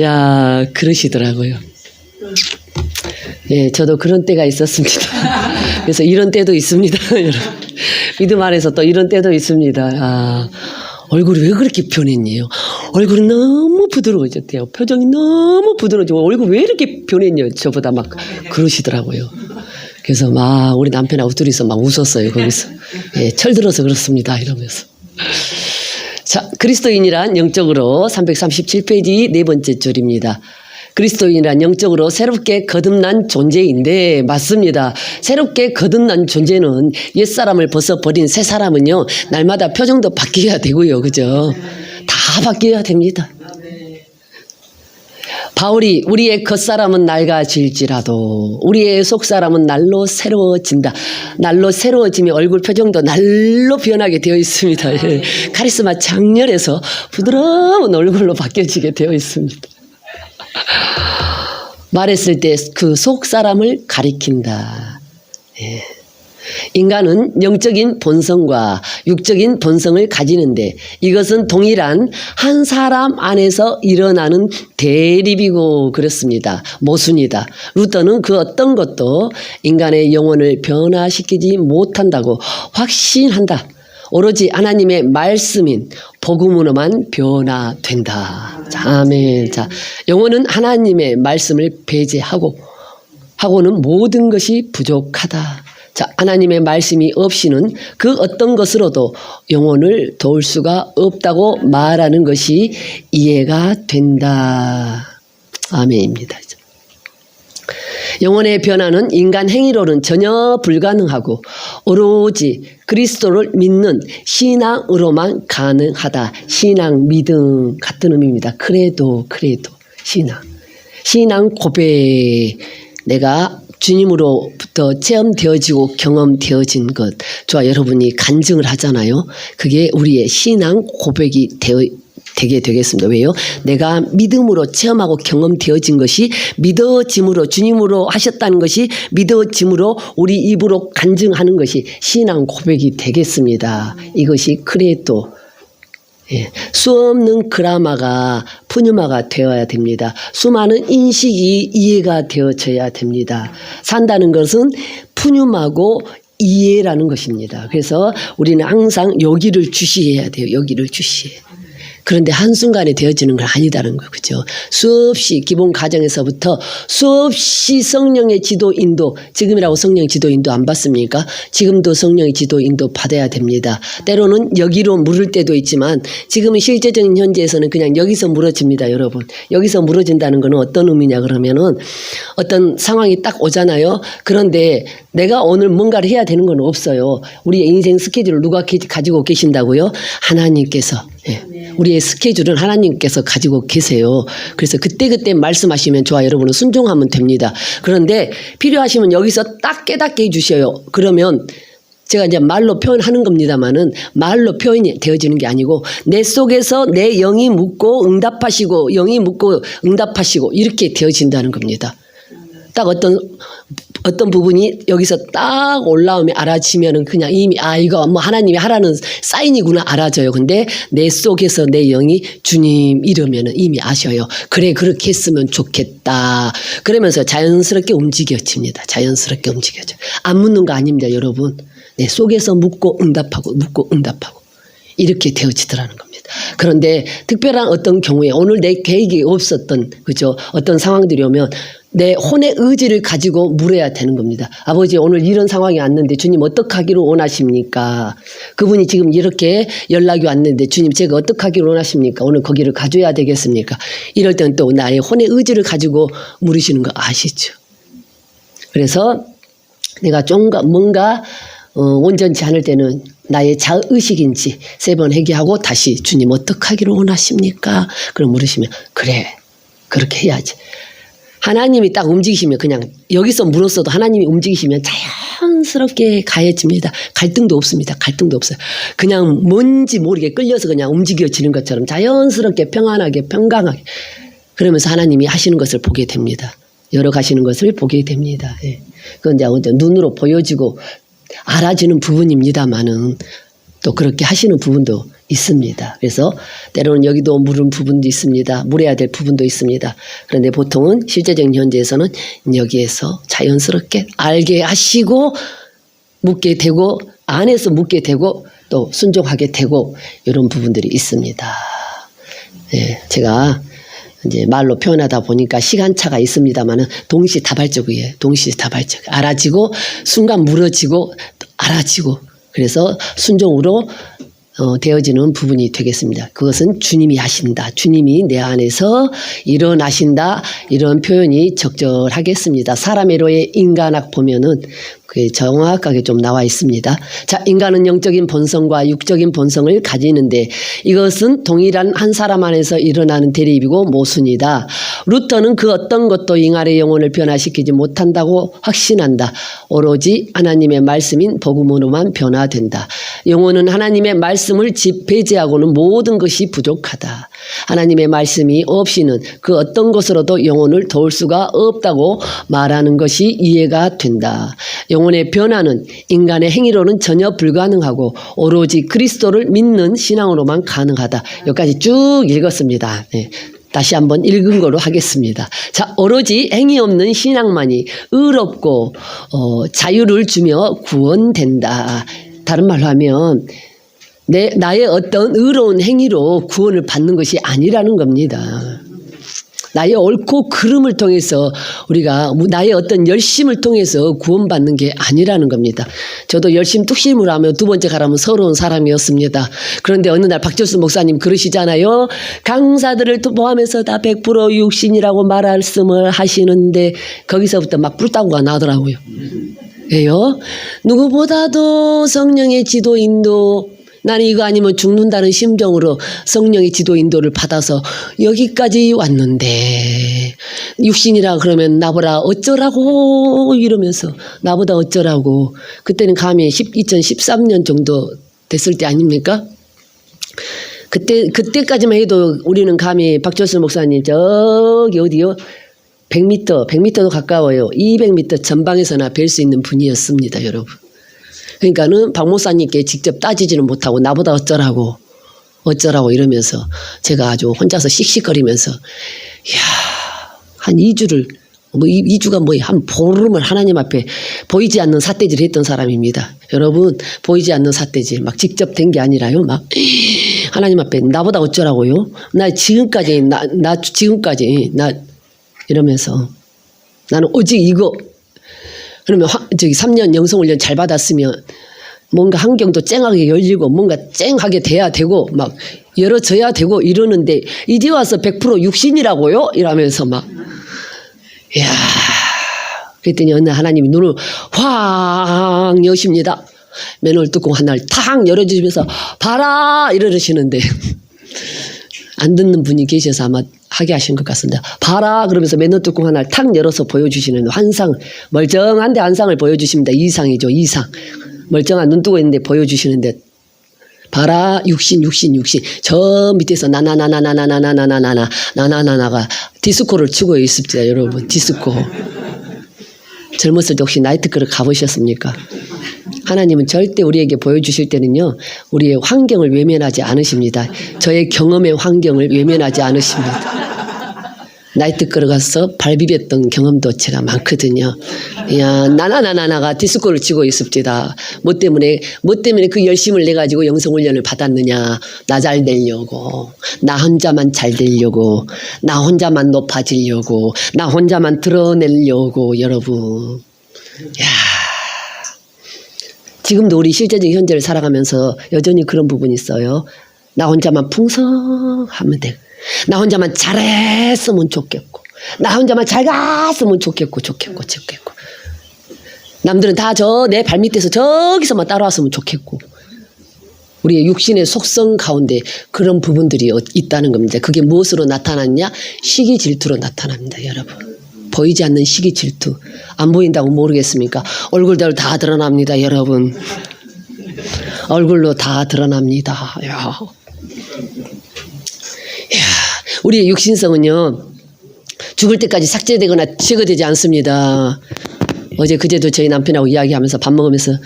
야, 그러시더라고요. 예, 저도 그런 때가 있었습니다. 그래서 이런 때도 있습니다, 여러분. 믿음 안에서 또 이런 때도 있습니다. 아, 얼굴이 왜 그렇게 변했니요? 얼굴이 너무 부드러워졌대요. 표정이 너무 부드러워지고 얼굴 왜 이렇게 변했니요? 저보다 막 그러시더라고요. 그래서 막 우리 남편하고 둘이서 막 웃었어요, 거기서. 예, 철들어서 그렇습니다, 이러면서. 자, 그리스도인이란 영적으로 337페이지 네 번째 줄입니다. 그리스도인이란 영적으로 새롭게 거듭난 존재인데 맞습니다. 새롭게 거듭난 존재는 옛사람을 벗어버린 새 사람은요 날마다 표정도 바뀌어야 되고요. 그죠? 다 바뀌어야 됩니다. 바울이 우리의 겉사람은 낡아질지라도 우리의 속사람은 날로 새로워진다. 날로 새로워지며 얼굴 표정도 날로 변하게 되어 있습니다. 카리스마 장렬해서 부드러운 얼굴로 바뀌어지게 되어 있습니다. 말했을 때 그 속사람을 가리킨다. 예. 인간은 영적인 본성과 육적인 본성을 가지는데 이것은 동일한 한 사람 안에서 일어나는 대립이고 그렇습니다. 모순이다. 루터는 그 어떤 것도 인간의 영혼을 변화시키지 못한다고 확신한다. 오로지 하나님의 말씀인 복음으로만 변화된다. 아멘. 자, 영혼은 하나님의 말씀을 배제하고는 모든 것이 부족하다. 자, 하나님의 말씀이 없이는 그 어떤 것으로도 영혼을 도울 수가 없다고 말하는 것이 이해가 된다. 아멘입니다. 영혼의 변화는 인간 행위로는 전혀 불가능하고 오로지 그리스도를 믿는 신앙으로만 가능하다. 신앙, 믿음 같은 의미입니다. 그래도 신앙 고백. 내가 주님으로부터 체험되어지고 경험되어진 것. 저와 여러분이 간증을 하잖아요. 그게 우리의 신앙 고백이 되게 되겠습니다. 왜요? 내가 믿음으로 체험하고 경험되어진 것이 믿어짐으로 주님으로 하셨다는 것이 믿어짐으로 우리 입으로 간증하는 것이 신앙 고백이 되겠습니다. 이것이 크레도. 예. 수없는 그라마가 푸뉴마가 되어야 됩니다. 수많은 인식이 이해가 되어져야 됩니다. 산다는 것은 푸뉴마고 이해라는 것입니다. 그래서 우리는 항상 여기를 주시해야 돼요. 여기를 주시해. 그런데 한순간에 되어지는 건 아니다는 거, 그죠? 수없이 기본 가정에서부터 수없이 성령의 지도 인도, 지금이라고 성령 지도 인도 안 받습니까? 지금도 성령의 지도 인도 받아야 됩니다. 때로는 여기로 물을 때도 있지만 지금은 실제적인 현재에서는 그냥 여기서 물어집니다, 여러분. 여기서 물어진다는 건 어떤 의미냐 그러면은 어떤 상황이 딱 오잖아요. 그런데 내가 오늘 뭔가를 해야 되는 건 없어요. 우리의 인생 스케줄을 누가 가지고 계신다고요? 하나님께서. 예. 우리의 스케줄은 하나님께서 가지고 계세요. 그래서 그때그때 말씀하시면 저와 여러분은 순종하면 됩니다. 그런데 필요하시면 여기서 딱 깨닫게 해주셔요. 그러면 제가 이제 말로 표현하는 겁니다만은 말로 표현이 되어지는 게 아니고 내 속에서 내 영이 묻고 응답하시고 영이 묻고 응답하시고 이렇게 되어진다는 겁니다. 딱 어떤 부분이 여기서 딱 올라오면 알아지면은 그냥 이미 이거 뭐 하나님이 하라는 사인이구나 알아져요. 근데 내 속에서 내 영이 주님 이러면은 이미 아셔요. 그래 그렇게 했으면 좋겠다. 그러면서 자연스럽게 움직여집니다. 자연스럽게 움직여져. 안 묻는 거 아닙니다, 여러분. 내 속에서 묻고 응답하고 이렇게 되어지더라는 겁니다. 그런데 특별한 어떤 경우에 오늘 내 계획이 없었던 그죠? 어떤 상황들이 오면 내 혼의 의지를 가지고 물어야 되는 겁니다. 아버지 오늘 이런 상황이 왔는데 주님 어떻게 하기를 원하십니까? 그분이 지금 이렇게 연락이 왔는데 주님 제가 어떻게 하기를 원하십니까? 오늘 거기를 가줘야 되겠습니까? 이럴 때는 또 나의 혼의 의지를 가지고 물으시는 거 아시죠? 그래서 내가 좀 뭔가 온전치 않을 때는 나의 자의식인지 3번 회개하고 다시 주님 어떻게 하기를 원하십니까? 그럼 물으시면 그래 그렇게 해야지. 하나님이 딱 움직이시면 그냥 여기서 물었어도 하나님이 움직이시면 자연스럽게 가해집니다. 갈등도 없습니다. 갈등도 없어요. 그냥 뭔지 모르게 끌려서 그냥 움직여지는 것처럼 자연스럽게 평안하게 평강하게 그러면서 하나님이 하시는 것을 보게 됩니다. 열어가시는 것을 보게 됩니다. 예. 그건 이제 눈으로 보여지고 알아지는 부분입니다만은 또 그렇게 하시는 부분도 있습니다. 그래서 때로는 여기도 물은 부분도 있습니다. 물어야 될 부분도 있습니다. 그런데 보통은 실제적인 현재에서는 여기에서 자연스럽게 알게 하시고 묻게 되고 안에서 묻게 되고 또 순종하게 되고 이런 부분들이 있습니다. 예, 제가 이제 말로 표현하다 보니까 시간차가 있습니다만은 동시다발적이에요. 동시다발적. 알아지고 순간 물어지고 알아지고 그래서 순종으로 되어지는 부분이 되겠습니다. 그것은 주님이 하신다. 주님이 내 안에서 일어나신다. 이런 표현이 적절하겠습니다. 사람의 로의 인간학 보면은 그게 정확하게 좀 나와 있습니다. 자, 인간은 영적인 본성과 육적인 본성을 가지는데 이것은 동일한 한 사람 안에서 일어나는 대립이고 모순이다. 루터는 그 어떤 것도 인간의 영혼을 변화시키지 못한다고 확신한다. 오로지 하나님의 말씀인 복음으로만 변화된다. 영혼은 하나님의 말씀을 배제하고는 모든 것이 부족하다. 하나님의 말씀이 없이는 그 어떤 것으로도 영혼을 도울 수가 없다고 말하는 것이 이해가 된다. 영혼의 변화는 인간의 행위로는 전혀 불가능하고 오로지 그리스도를 믿는 신앙으로만 가능하다. 여기까지 쭉 읽었습니다. 네. 다시 한번 읽은 거로 하겠습니다. 자, 오로지 행위 없는 신앙만이 의롭고 자유를 주며 구원된다. 다른 말로 하면 나의 어떤 의로운 행위로 구원을 받는 것이 아니라는 겁니다. 나의 옳고 그름을 통해서 우리가 나의 어떤 열심을 통해서 구원받는 게 아니라는 겁니다. 저도 열심 뚝심으로 하며 두 번째 가라면 서러운 사람이었습니다. 그런데 어느 날 박철수 목사님 그러시잖아요. 강사들을 포함해서 다 100% 육신이라고 말씀을 하시는데 거기서부터 막 뿔따구가 나더라고요. 왜요? 누구보다도 성령의 지도 인도 나는 이거 아니면 죽는다는 심정으로 성령의 지도 인도를 받아서 여기까지 왔는데 육신이라 그러면 나보다 어쩌라고 이러면서 나보다 어쩌라고 그때는 감히 2013년 정도 됐을 때 아닙니까? 그때까지만 해도 우리는 감히 박철수 목사님 저기 어디요? 100m도 가까워요. 200m 전방에서나 뵐 수 있는 분이었습니다, 여러분. 그러니까는 박 목사님께 직접 따지지는 못하고 나보다 어쩌라고 이러면서 제가 아주 혼자서 씩씩거리면서 한 2주를 2주가 한 보름을 하나님 앞에 보이지 않는 삿대질을 했던 사람입니다. 여러분 보이지 않는 삿대질 막 직접 된 게 아니라요. 막 하나님 앞에 나보다 어쩌라고요? 나 지금까지 이러면서 나는 오직 이거 그러면 3년 영성훈련 잘 받았으면 뭔가 환경도 쨍하게 열리고 뭔가 쨍하게 돼야 되고 막 열어져야 되고 이러는데 이제 와서 100% 육신이라고요? 이러면서 막 이야 그랬더니 어느 하나님이 눈을 확 여십니다. 맨홀 뚜껑 하나를 탁 열어주시면서 봐라 이러시는데 안 듣는 분이 계셔서 아마 하게 하신 것 같습니다. 봐라 그러면서 맨홀 뚜껑 하나를 탁 열어서 보여주시는 환상 멀쩡한데 환상을 보여주십니다. 이상이죠. 이상 멀쩡한 눈 뜨고 있는데 보여주시는데 봐라 육신 저 밑에서 나나나가 디스코를 추고 있습니다. 여러분 디스코 젊었을 때 혹시 나이트클럽 가보셨습니까? 하나님은 절대 우리에게 보여주실 때는요 우리의 환경을 외면하지 않으십니다. 저의 경험의 환경을 외면하지 않으십니다. 나이트 끌어가서 발 비볐던 경험도 제가 많거든요. 야, 나나나나나가 디스코를 치고 있습니다. 뭐 때문에 그 열심을 내 가지고 영성훈련을 받았느냐? 나 잘 되려고, 나 혼자만 잘 되려고, 나 혼자만 높아지려고, 나 혼자만 드러내려고. 여러분, 야, 지금도 우리 실제적 현재를 살아가면서 여전히 그런 부분이 있어요. 나 혼자만 풍성하면 돼. 나 혼자만 잘했으면 좋겠고, 나 혼자만 잘 갔으면 좋겠고. 남들은 다 내 발밑에서 저기서만 따라왔으면 좋겠고. 우리의 육신의 속성 가운데 그런 부분들이 있다는 겁니다. 그게 무엇으로 나타났냐? 시기 질투로 나타납니다, 여러분. 보이지 않는 시기 질투. 안 보인다고 모르겠습니까? 얼굴대로 다 드러납니다, 여러분. 얼굴로 다 드러납니다. 야. 우리의 육신성은요, 죽을 때까지 삭제되거나 제거되지 않습니다. 어제 그제도 저희 남편하고 이야기하면서 밥 먹으면서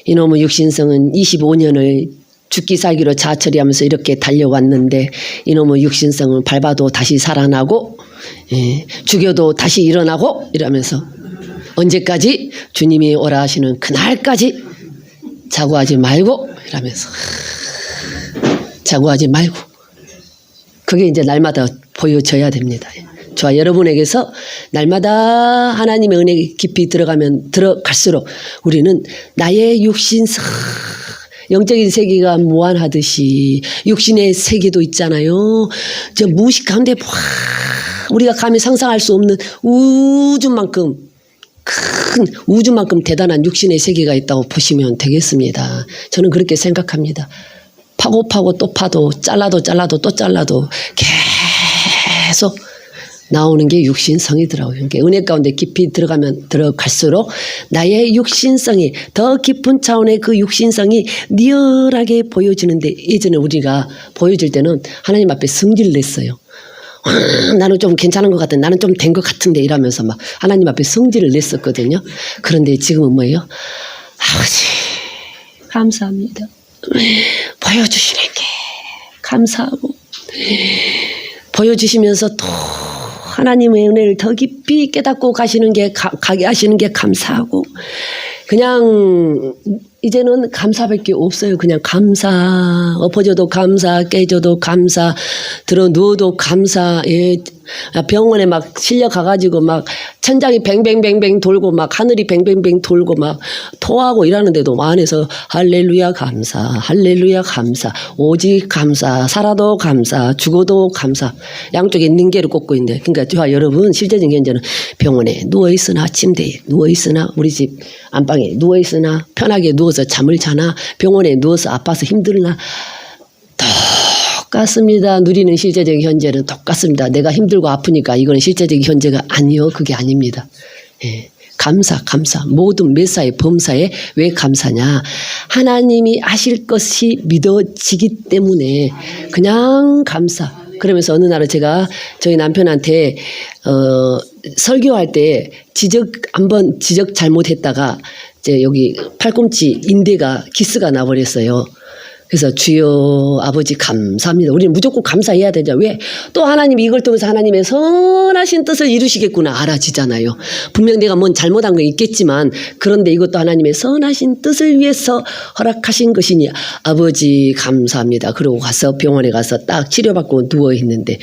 이놈의 육신성은 25년을 죽기 살기로 자처리하면서 이렇게 달려왔는데 이놈의 육신성은 밟아도 다시 살아나고, 죽여도 다시 일어나고 이러면서 언제까지? 주님이 오라 하시는 그날까지 자고하지 말고 이러면서 자고하지 말고. 그게 이제 날마다 보여져야 됩니다. 저와 여러분에게서 날마다 하나님의 은혜 깊이 들어갈수록 우리는 나의 육신성, 영적인 세계가 무한하듯이 육신의 세계도 있잖아요. 저 무식 가운데 우리가 감히 상상할 수 없는 우주만큼 대단한 육신의 세계가 있다고 보시면 되겠습니다. 저는 그렇게 생각합니다. 파고 또 파도, 잘라도 또 잘라도 계속 나오는 게 육신성이더라고요. 그러니까 은혜 가운데 깊이 들어갈수록 나의 육신성이 더 깊은 차원의 그 육신성이 리얼하게 보여지는데, 예전에 우리가 보여질 때는 하나님 앞에 성질을 냈어요. 나는 좀 괜찮은 것 같은데, 나는 좀 된 것 같은데 이러면서 막 하나님 앞에 성질을 냈었거든요. 그런데 지금은 뭐예요? 아버지 감사합니다. 보여주시는 게 감사하고, 보여주시면서 또 하나님의 은혜를 더 깊이 깨닫고 가게 하시는 게 감사하고, 그냥 이제는 감사밖에 없어요. 그냥 감사, 엎어져도 감사, 깨져도 감사, 들어 누워도 감사. 예. 병원에 막 실려 가가지고 막 천장이 뱅뱅뱅뱅 돌고 막 하늘이 뱅뱅뱅 돌고 막 토하고 이러는데도 안에서 할렐루야 감사, 할렐루야 감사, 오직 감사, 살아도 감사, 죽어도 감사. 양쪽에 닌게를 꽂고 있는데, 그러니까 저와 여러분 실제적인 현재는 병원에 누워있으나, 침대에 누워있으나, 우리 집 안방에 누워있으나, 편하게 누워서 잠을 자나, 병원에 누워서 아파서 힘들나, 똑같습니다. 누리는 실제적인 현재는 똑같습니다. 내가 힘들고 아프니까 이건 실제적인 현재가 아니요. 그게 아닙니다. 예. 감사. 모든 매사에 범사에 왜 감사냐? 하나님이 하실 것이 믿어지기 때문에 그냥 감사. 그러면서 어느 날은 제가 저희 남편한테 설교할 때 지적 잘못했다가 이제 여기 팔꿈치 인대가 기스가 나버렸어요. 그래서 주여 아버지 감사합니다. 우리는 무조건 감사해야 되죠. 왜? 또 하나님이 이걸 통해서 하나님의 선하신 뜻을 이루시겠구나 알아지잖아요. 분명 내가 뭔 잘못한 거 있겠지만, 그런데 이것도 하나님의 선하신 뜻을 위해서 허락하신 것이니 아버지 감사합니다. 그러고 가서 병원에 가서 딱 치료받고 누워있는데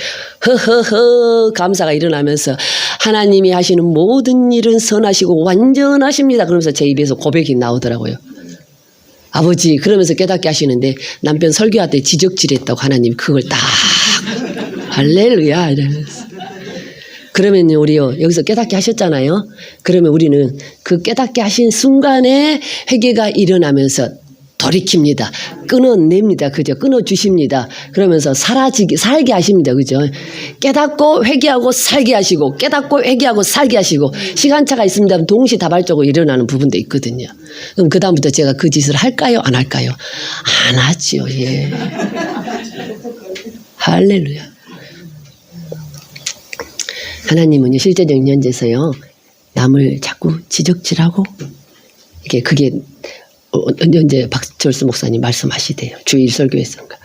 허허허 감사가 일어나면서 하나님이 하시는 모든 일은 선하시고 완전하십니다. 그러면서 제 입에서 고백이 나오더라고요. 아버지 그러면서 깨닫게 하시는데, 남편 설교할 때 지적질했다고 하나님 그걸 딱 할렐루야 이러면서. 그러면요 우리요 여기서 깨닫게 하셨잖아요. 그러면 우리는 그 깨닫게 하신 순간에 회개가 일어나면서 돌이킵니다. 끊어냅니다. 그죠? 끊어주십니다. 그러면서 살게 하십니다. 그죠? 깨닫고 회개하고 살게 하시고, 깨닫고 회개하고 살게 하시고, 시간차가 있습니다. 동시다발적으로 일어나는 부분도 있거든요. 그럼 그다음부터 제가 그 짓을 할까요? 안 할까요? 안 하지요. 예. 할렐루야. 하나님은 실제적인 현재에서요 남을 자꾸 지적질하고, 그게 언제 박철수 목사님 말씀하시대요. 주일 설교에서인가.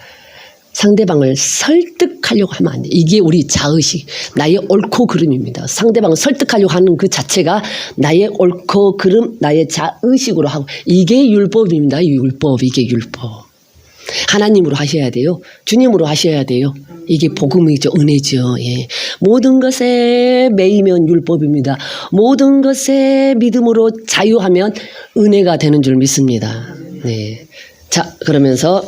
상대방을 설득하려고 하면 안 돼. 이게 우리 자의식, 나의 옳고 그름입니다. 상대방을 설득하려고 하는 그 자체가 나의 옳고 그름, 나의 자의식으로 하고, 이게 율법입니다. 율법, 이게 율법. 하나님으로 하셔야 돼요. 주님으로 하셔야 돼요. 이게 복음이죠. 은혜죠. 예. 모든 것에 매이면 율법입니다. 모든 것에 믿음으로 자유하면 은혜가 되는 줄 믿습니다. 네. 자, 그러면서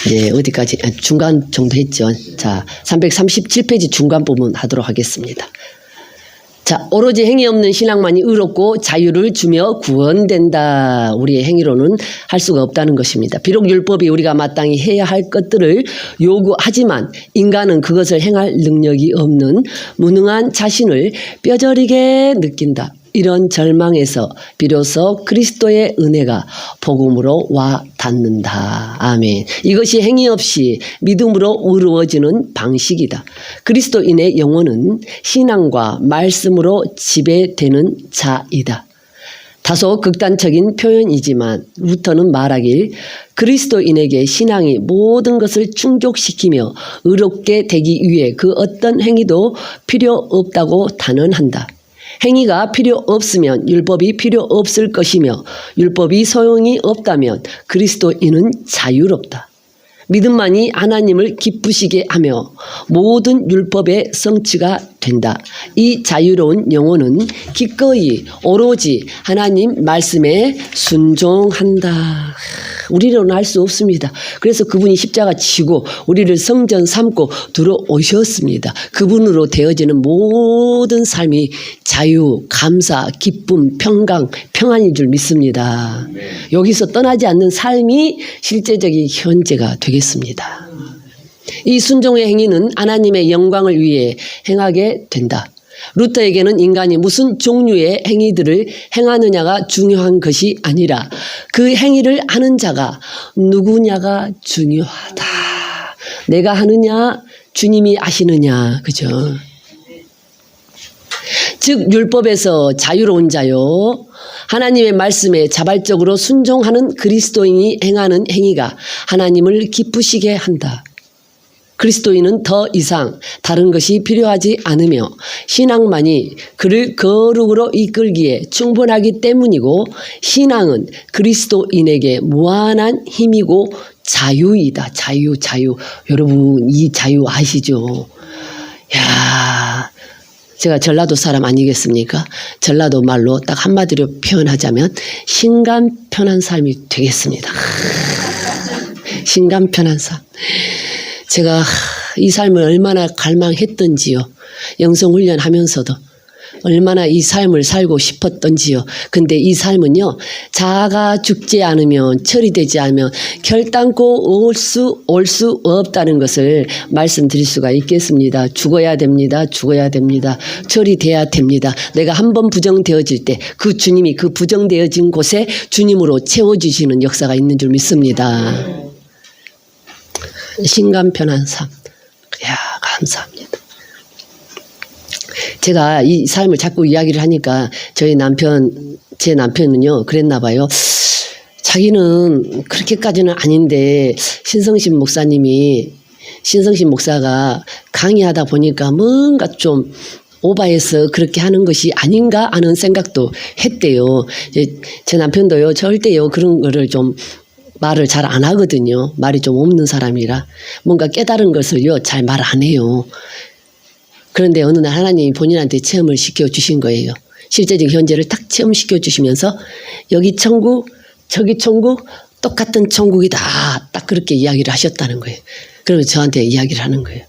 네, 어디까지? 중간 정도 했죠. 자, 337페이지 중간 부분 하도록 하겠습니다. 자, 오로지 행위 없는 신앙만이 의롭고 자유를 주며 구원된다. 우리의 행위로는 할 수가 없다는 것입니다. 비록 율법이 우리가 마땅히 해야 할 것들을 요구하지만 인간은 그것을 행할 능력이 없는 무능한 자신을 뼈저리게 느낀다. 이런 절망에서 비로소 그리스도의 은혜가 복음으로 와 닿는다. 아멘. 이것이 행위 없이 믿음으로 의로워지는 방식이다. 그리스도인의 영혼은 신앙과 말씀으로 지배되는 자이다. 다소 극단적인 표현이지만 루터는 말하길 그리스도인에게 신앙이 모든 것을 충족시키며 의롭게 되기 위해 그 어떤 행위도 필요 없다고 단언한다. 행위가 필요 없으면 율법이 필요 없을 것이며 율법이 소용이 없다면 그리스도인은 자유롭다. 믿음만이 하나님을 기쁘시게 하며 모든 율법의 성취가 된다. 이 자유로운 영혼은 기꺼이 오로지 하나님 말씀에 순종한다. 우리로는 할 수 없습니다. 그래서 그분이 십자가 지고 우리를 성전 삼고 들어오셨습니다. 그분으로 되어지는 모든 삶이 자유, 감사, 기쁨, 평강, 평안인 줄 믿습니다. 여기서 떠나지 않는 삶이 실제적인 현재가 되겠습니다. 이 순종의 행위는 하나님의 영광을 위해 행하게 된다. 루터에게는 인간이 무슨 종류의 행위들을 행하느냐가 중요한 것이 아니라 그 행위를 하는 자가 누구냐가 중요하다. 내가 하느냐, 주님이 아시느냐, 그죠? 즉 율법에서 자유로운 자요, 하나님의 말씀에 자발적으로 순종하는 그리스도인이 행하는 행위가 하나님을 기쁘시게 한다. 그리스도인은 더 이상 다른 것이 필요하지 않으며 신앙만이 그를 거룩으로 이끌기에 충분하기 때문이고 신앙은 그리스도인에게 무한한 힘이고 자유이다. 자유. 여러분 이 자유 아시죠? 야, 제가 전라도 사람 아니겠습니까? 전라도 말로 딱 한마디로 표현하자면 신간 편한 삶이 되겠습니다. 신간 편한 삶. 제가 이 삶을 얼마나 갈망했던지요. 영성훈련 하면서도 얼마나 이 삶을 살고 싶었던지요. 근데 이 삶은요, 자아가 죽지 않으면, 처리되지 않으면 결단코 올 수 없다는 것을 말씀드릴 수가 있겠습니다. 죽어야 됩니다. 처리돼야 됩니다. 내가 한번 부정되어질 때 그 주님이 그 부정되어진 곳에 주님으로 채워주시는 역사가 있는 줄 믿습니다. 신간 편한 삶. 야, 감사합니다. 제가 이 삶을 자꾸 이야기를 하니까 제 남편은요, 그랬나 봐요. 자기는 그렇게까지는 아닌데 신성신 목사가 강의하다 보니까 뭔가 좀 오바해서 그렇게 하는 것이 아닌가 하는 생각도 했대요. 제 남편도요, 절대요, 그런 거를 좀 말을 잘 안 하거든요. 말이 좀 없는 사람이라 뭔가 깨달은 것을요 잘 말 안 해요. 그런데 어느 날 하나님이 본인한테 체험을 시켜주신 거예요. 실제적 현재를 딱 체험시켜 주시면서 여기 천국 저기 천국 똑같은 천국이다. 딱 그렇게 이야기를 하셨다는 거예요. 그러면서 저한테 이야기를 하는 거예요.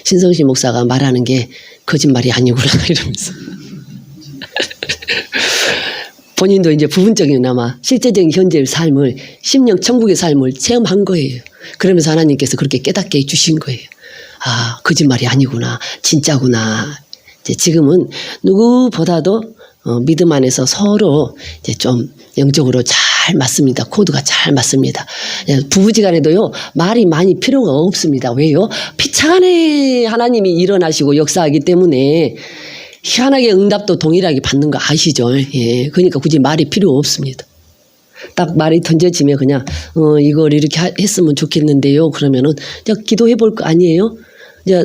신성신 목사가 말하는 게 거짓말이 아니구나 이러면서. 본인도 이제 부분적이나마 실제적인 현재의 삶을, 심령 천국의 삶을 체험한 거예요. 그러면서 하나님께서 그렇게 깨닫게 해주신 거예요. 아, 거짓말이 아니구나. 진짜구나. 이제 지금은 누구보다도 믿음 안에서 서로 이제 좀 영적으로 잘 맞습니다. 코드가 잘 맞습니다. 부부지간에도요, 말이 많이 필요가 없습니다. 왜요? 피차간에 하나님이 일어나시고 역사하기 때문에 희한하게 응답도 동일하게 받는 거 아시죠? 예. 그러니까 굳이 말이 필요 없습니다. 딱 말이 던져지면 그냥 이걸 이렇게 했으면 좋겠는데요. 그러면은 그냥 기도해 볼 거 아니에요? 이제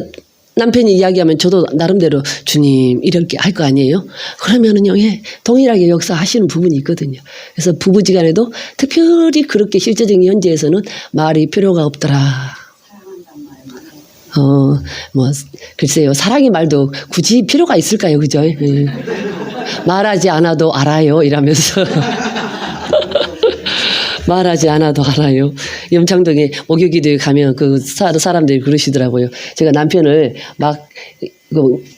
남편이 이야기하면 저도 나름대로 주님 이렇게 할 거 아니에요? 그러면은요, 예, 동일하게 역사하시는 부분이 있거든요. 그래서 부부지간에도 특별히 그렇게 실제적인 현재에서는 말이 필요가 없더라. 글쎄요, 사랑의 말도 굳이 필요가 있을까요, 그죠? 예. 말하지 않아도 알아요, 이러면서. 말하지 않아도 알아요. 염창동에 목요기도에 가면 그 사람들이 그러시더라고요. 제가 남편을 막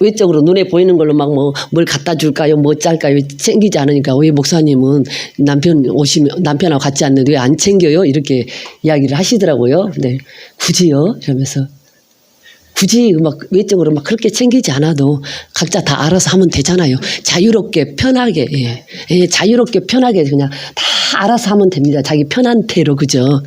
외적으로 눈에 보이는 걸로 막 뭘 갖다 줄까요? 뭐 짤까요? 챙기지 않으니까 왜 목사님은 남편하고 같이 왔는데 왜 안 챙겨요? 이렇게 이야기를 하시더라고요. 근데 굳이요? 이러면서. 굳이 막 외적으로 막 그렇게 챙기지 않아도 각자 다 알아서 하면 되잖아요. 자유롭게 편하게 예, 자유롭게 편하게 그냥 다 알아서 하면 됩니다. 자기 편한 대로 그죠?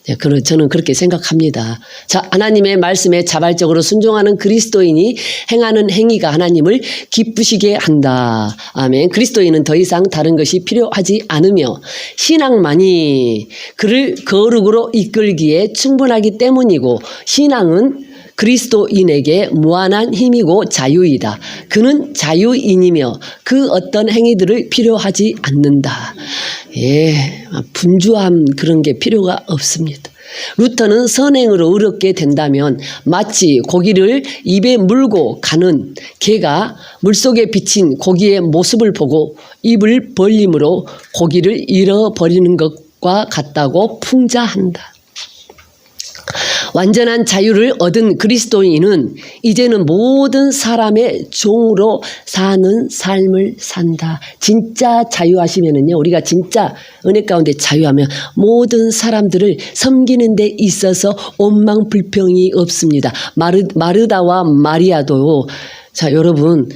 예, 저는 그렇게 생각합니다. 자, 하나님의 말씀에 자발적으로 순종하는 그리스도인이 행하는 행위가 하나님을 기쁘시게 한다. 아멘. 그리스도인은 더 이상 다른 것이 필요하지 않으며 신앙만이 그를 거룩으로 이끌기에 충분하기 때문이고 신앙은 그리스도인에게 무한한 힘이고 자유이다. 그는 자유인이며 그 어떤 행위들을 필요하지 않는다. 예, 분주함 그런 게 필요가 없습니다. 루터는 선행으로 의롭게 된다면 마치 고기를 입에 물고 가는 개가 물속에 비친 고기의 모습을 보고 입을 벌림으로 고기를 잃어버리는 것과 같다고 풍자한다. 완전한 자유를 얻은 그리스도인은 이제는 모든 사람의 종으로 사는 삶을 산다. 진짜 자유하시면은요, 우리가 진짜 은혜 가운데 자유하면 모든 사람들을 섬기는 데 있어서 원망 불평이 없습니다. 마르다와 마리아도 자, 여러분,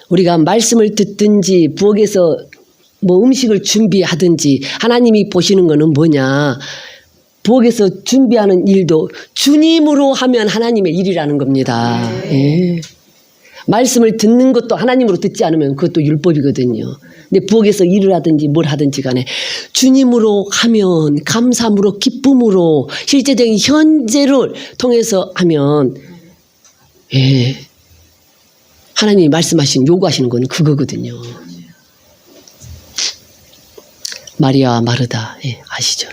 우리가 말씀을 듣든지 부엌에서 뭐 음식을 준비하든지 하나님이 보시는 거는 뭐냐? 부엌에서 준비하는 일도 주님으로 하면 하나님의 일이라는 겁니다. 예. 말씀을 듣는 것도 하나님으로 듣지 않으면 그것도 율법이거든요. 근데 부엌에서 일을 하든지 뭘 하든지 간에 주님으로 하면 감사함으로 기쁨으로 실제적인 현재를 통해서 하면 예. 하나님이 말씀하신 요구하시는 건 그거거든요. 마리아와 마르다 예, 아시죠?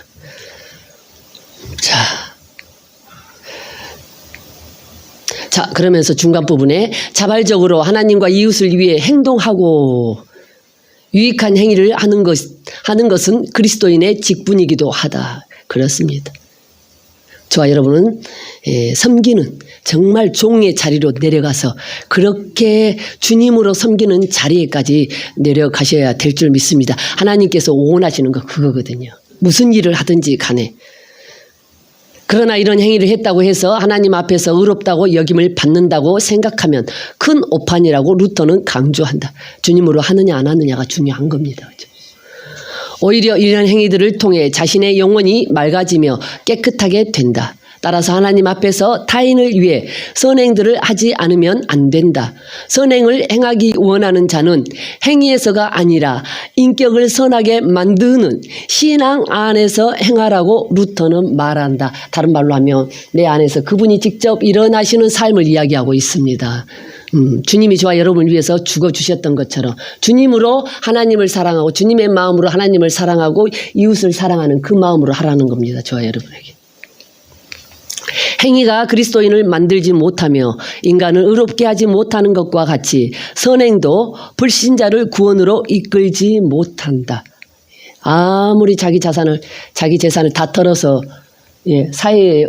자, 그러면서 중간 부분에 자발적으로 하나님과 이웃을 위해 행동하고 유익한 행위를 하는 것은 그리스도인의 직분이기도 하다. 그렇습니다. 저와 여러분은 섬기는 정말 종의 자리로 내려가서 그렇게 주님으로 섬기는 자리에까지 내려가셔야 될 줄 믿습니다. 하나님께서 원하시는 거 그거거든요. 무슨 일을 하든지 간에. 그러나 이런 행위를 했다고 해서 하나님 앞에서 의롭다고 여김을 받는다고 생각하면 큰 오판이라고 루터는 강조한다. 주님으로 하느냐 안 하느냐가 중요한 겁니다. 오히려 이런 행위들을 통해 자신의 영혼이 맑아지며 깨끗하게 된다. 따라서 하나님 앞에서 타인을 위해 선행들을 하지 않으면 안 된다. 선행을 행하기 원하는 자는 행위에서가 아니라 인격을 선하게 만드는 신앙 안에서 행하라고 루터는 말한다. 다른 말로 하면 내 안에서 그분이 직접 일어나시는 삶을 이야기하고 있습니다. 주님이 저와 여러분을 위해서 죽어주셨던 것처럼 주님으로 하나님을 사랑하고 주님의 마음으로 하나님을 사랑하고 이웃을 사랑하는 그 마음으로 하라는 겁니다. 저와 여러분에게. 행위가 그리스도인을 만들지 못하며 인간을 의롭게 하지 못하는 것과 같이 선행도 불신자를 구원으로 이끌지 못한다. 아무리 자기 재산을 다 털어서 사회에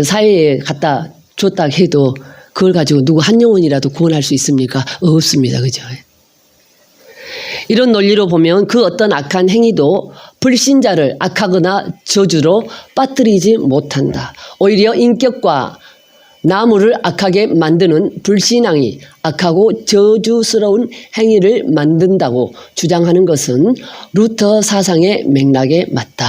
사회에 갖다 줬다 해도 그걸 가지고 누구 한 영혼이라도 구원할 수 있습니까? 없습니다. 그죠? 이런 논리로 보면 그 어떤 악한 행위도 불신자를 악하거나 저주로 빠뜨리지 못한다. 오히려 인격과 나무를 악하게 만드는 불신앙이 악하고 저주스러운 행위를 만든다고 주장하는 것은 루터 사상의 맥락에 맞다.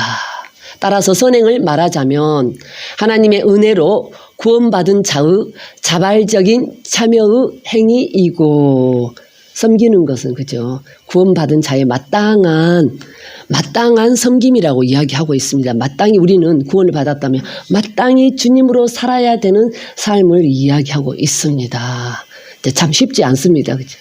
따라서 선행을 말하자면 하나님의 은혜로 구원받은 자의 자발적인 참여의 행위이고 섬기는 것은 그죠. 구원받은 자의 마땅한 섬김이라고 이야기하고 있습니다. 마땅히 우리는 구원을 받았다면 마땅히 주님으로 살아야 되는 삶을 이야기하고 있습니다. 참 쉽지 않습니다. 그죠.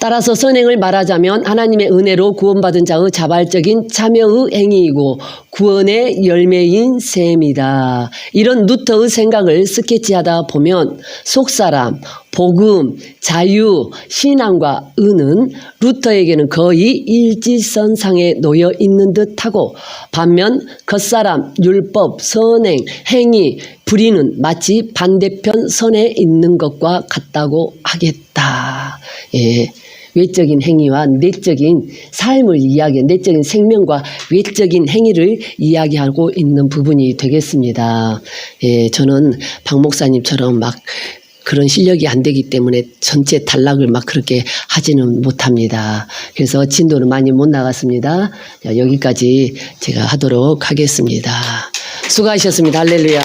따라서 선행을 말하자면 하나님의 은혜로 구원받은 자의 자발적인 참여의 행위이고 구원의 열매인 셈이다. 이런 루터의 생각을 스케치하다 보면 속사람, 복음, 자유, 신앙과 은은 루터에게는 거의 일지선상에 놓여 있는 듯하고 반면 겉사람, 율법, 선행, 행위, 불의는 마치 반대편 선에 있는 것과 같다고 하겠다. 예. 외적인 행위와 내적인 삶을 내적인 생명과 외적인 행위를 이야기하고 있는 부분이 되겠습니다. 예, 저는 박 목사님처럼 막 그런 실력이 안 되기 때문에 전체 단락을 막 그렇게 하지는 못합니다. 그래서 진도는 많이 못 나갔습니다. 자, 여기까지 제가 하도록 하겠습니다. 수고하셨습니다. 할렐루야.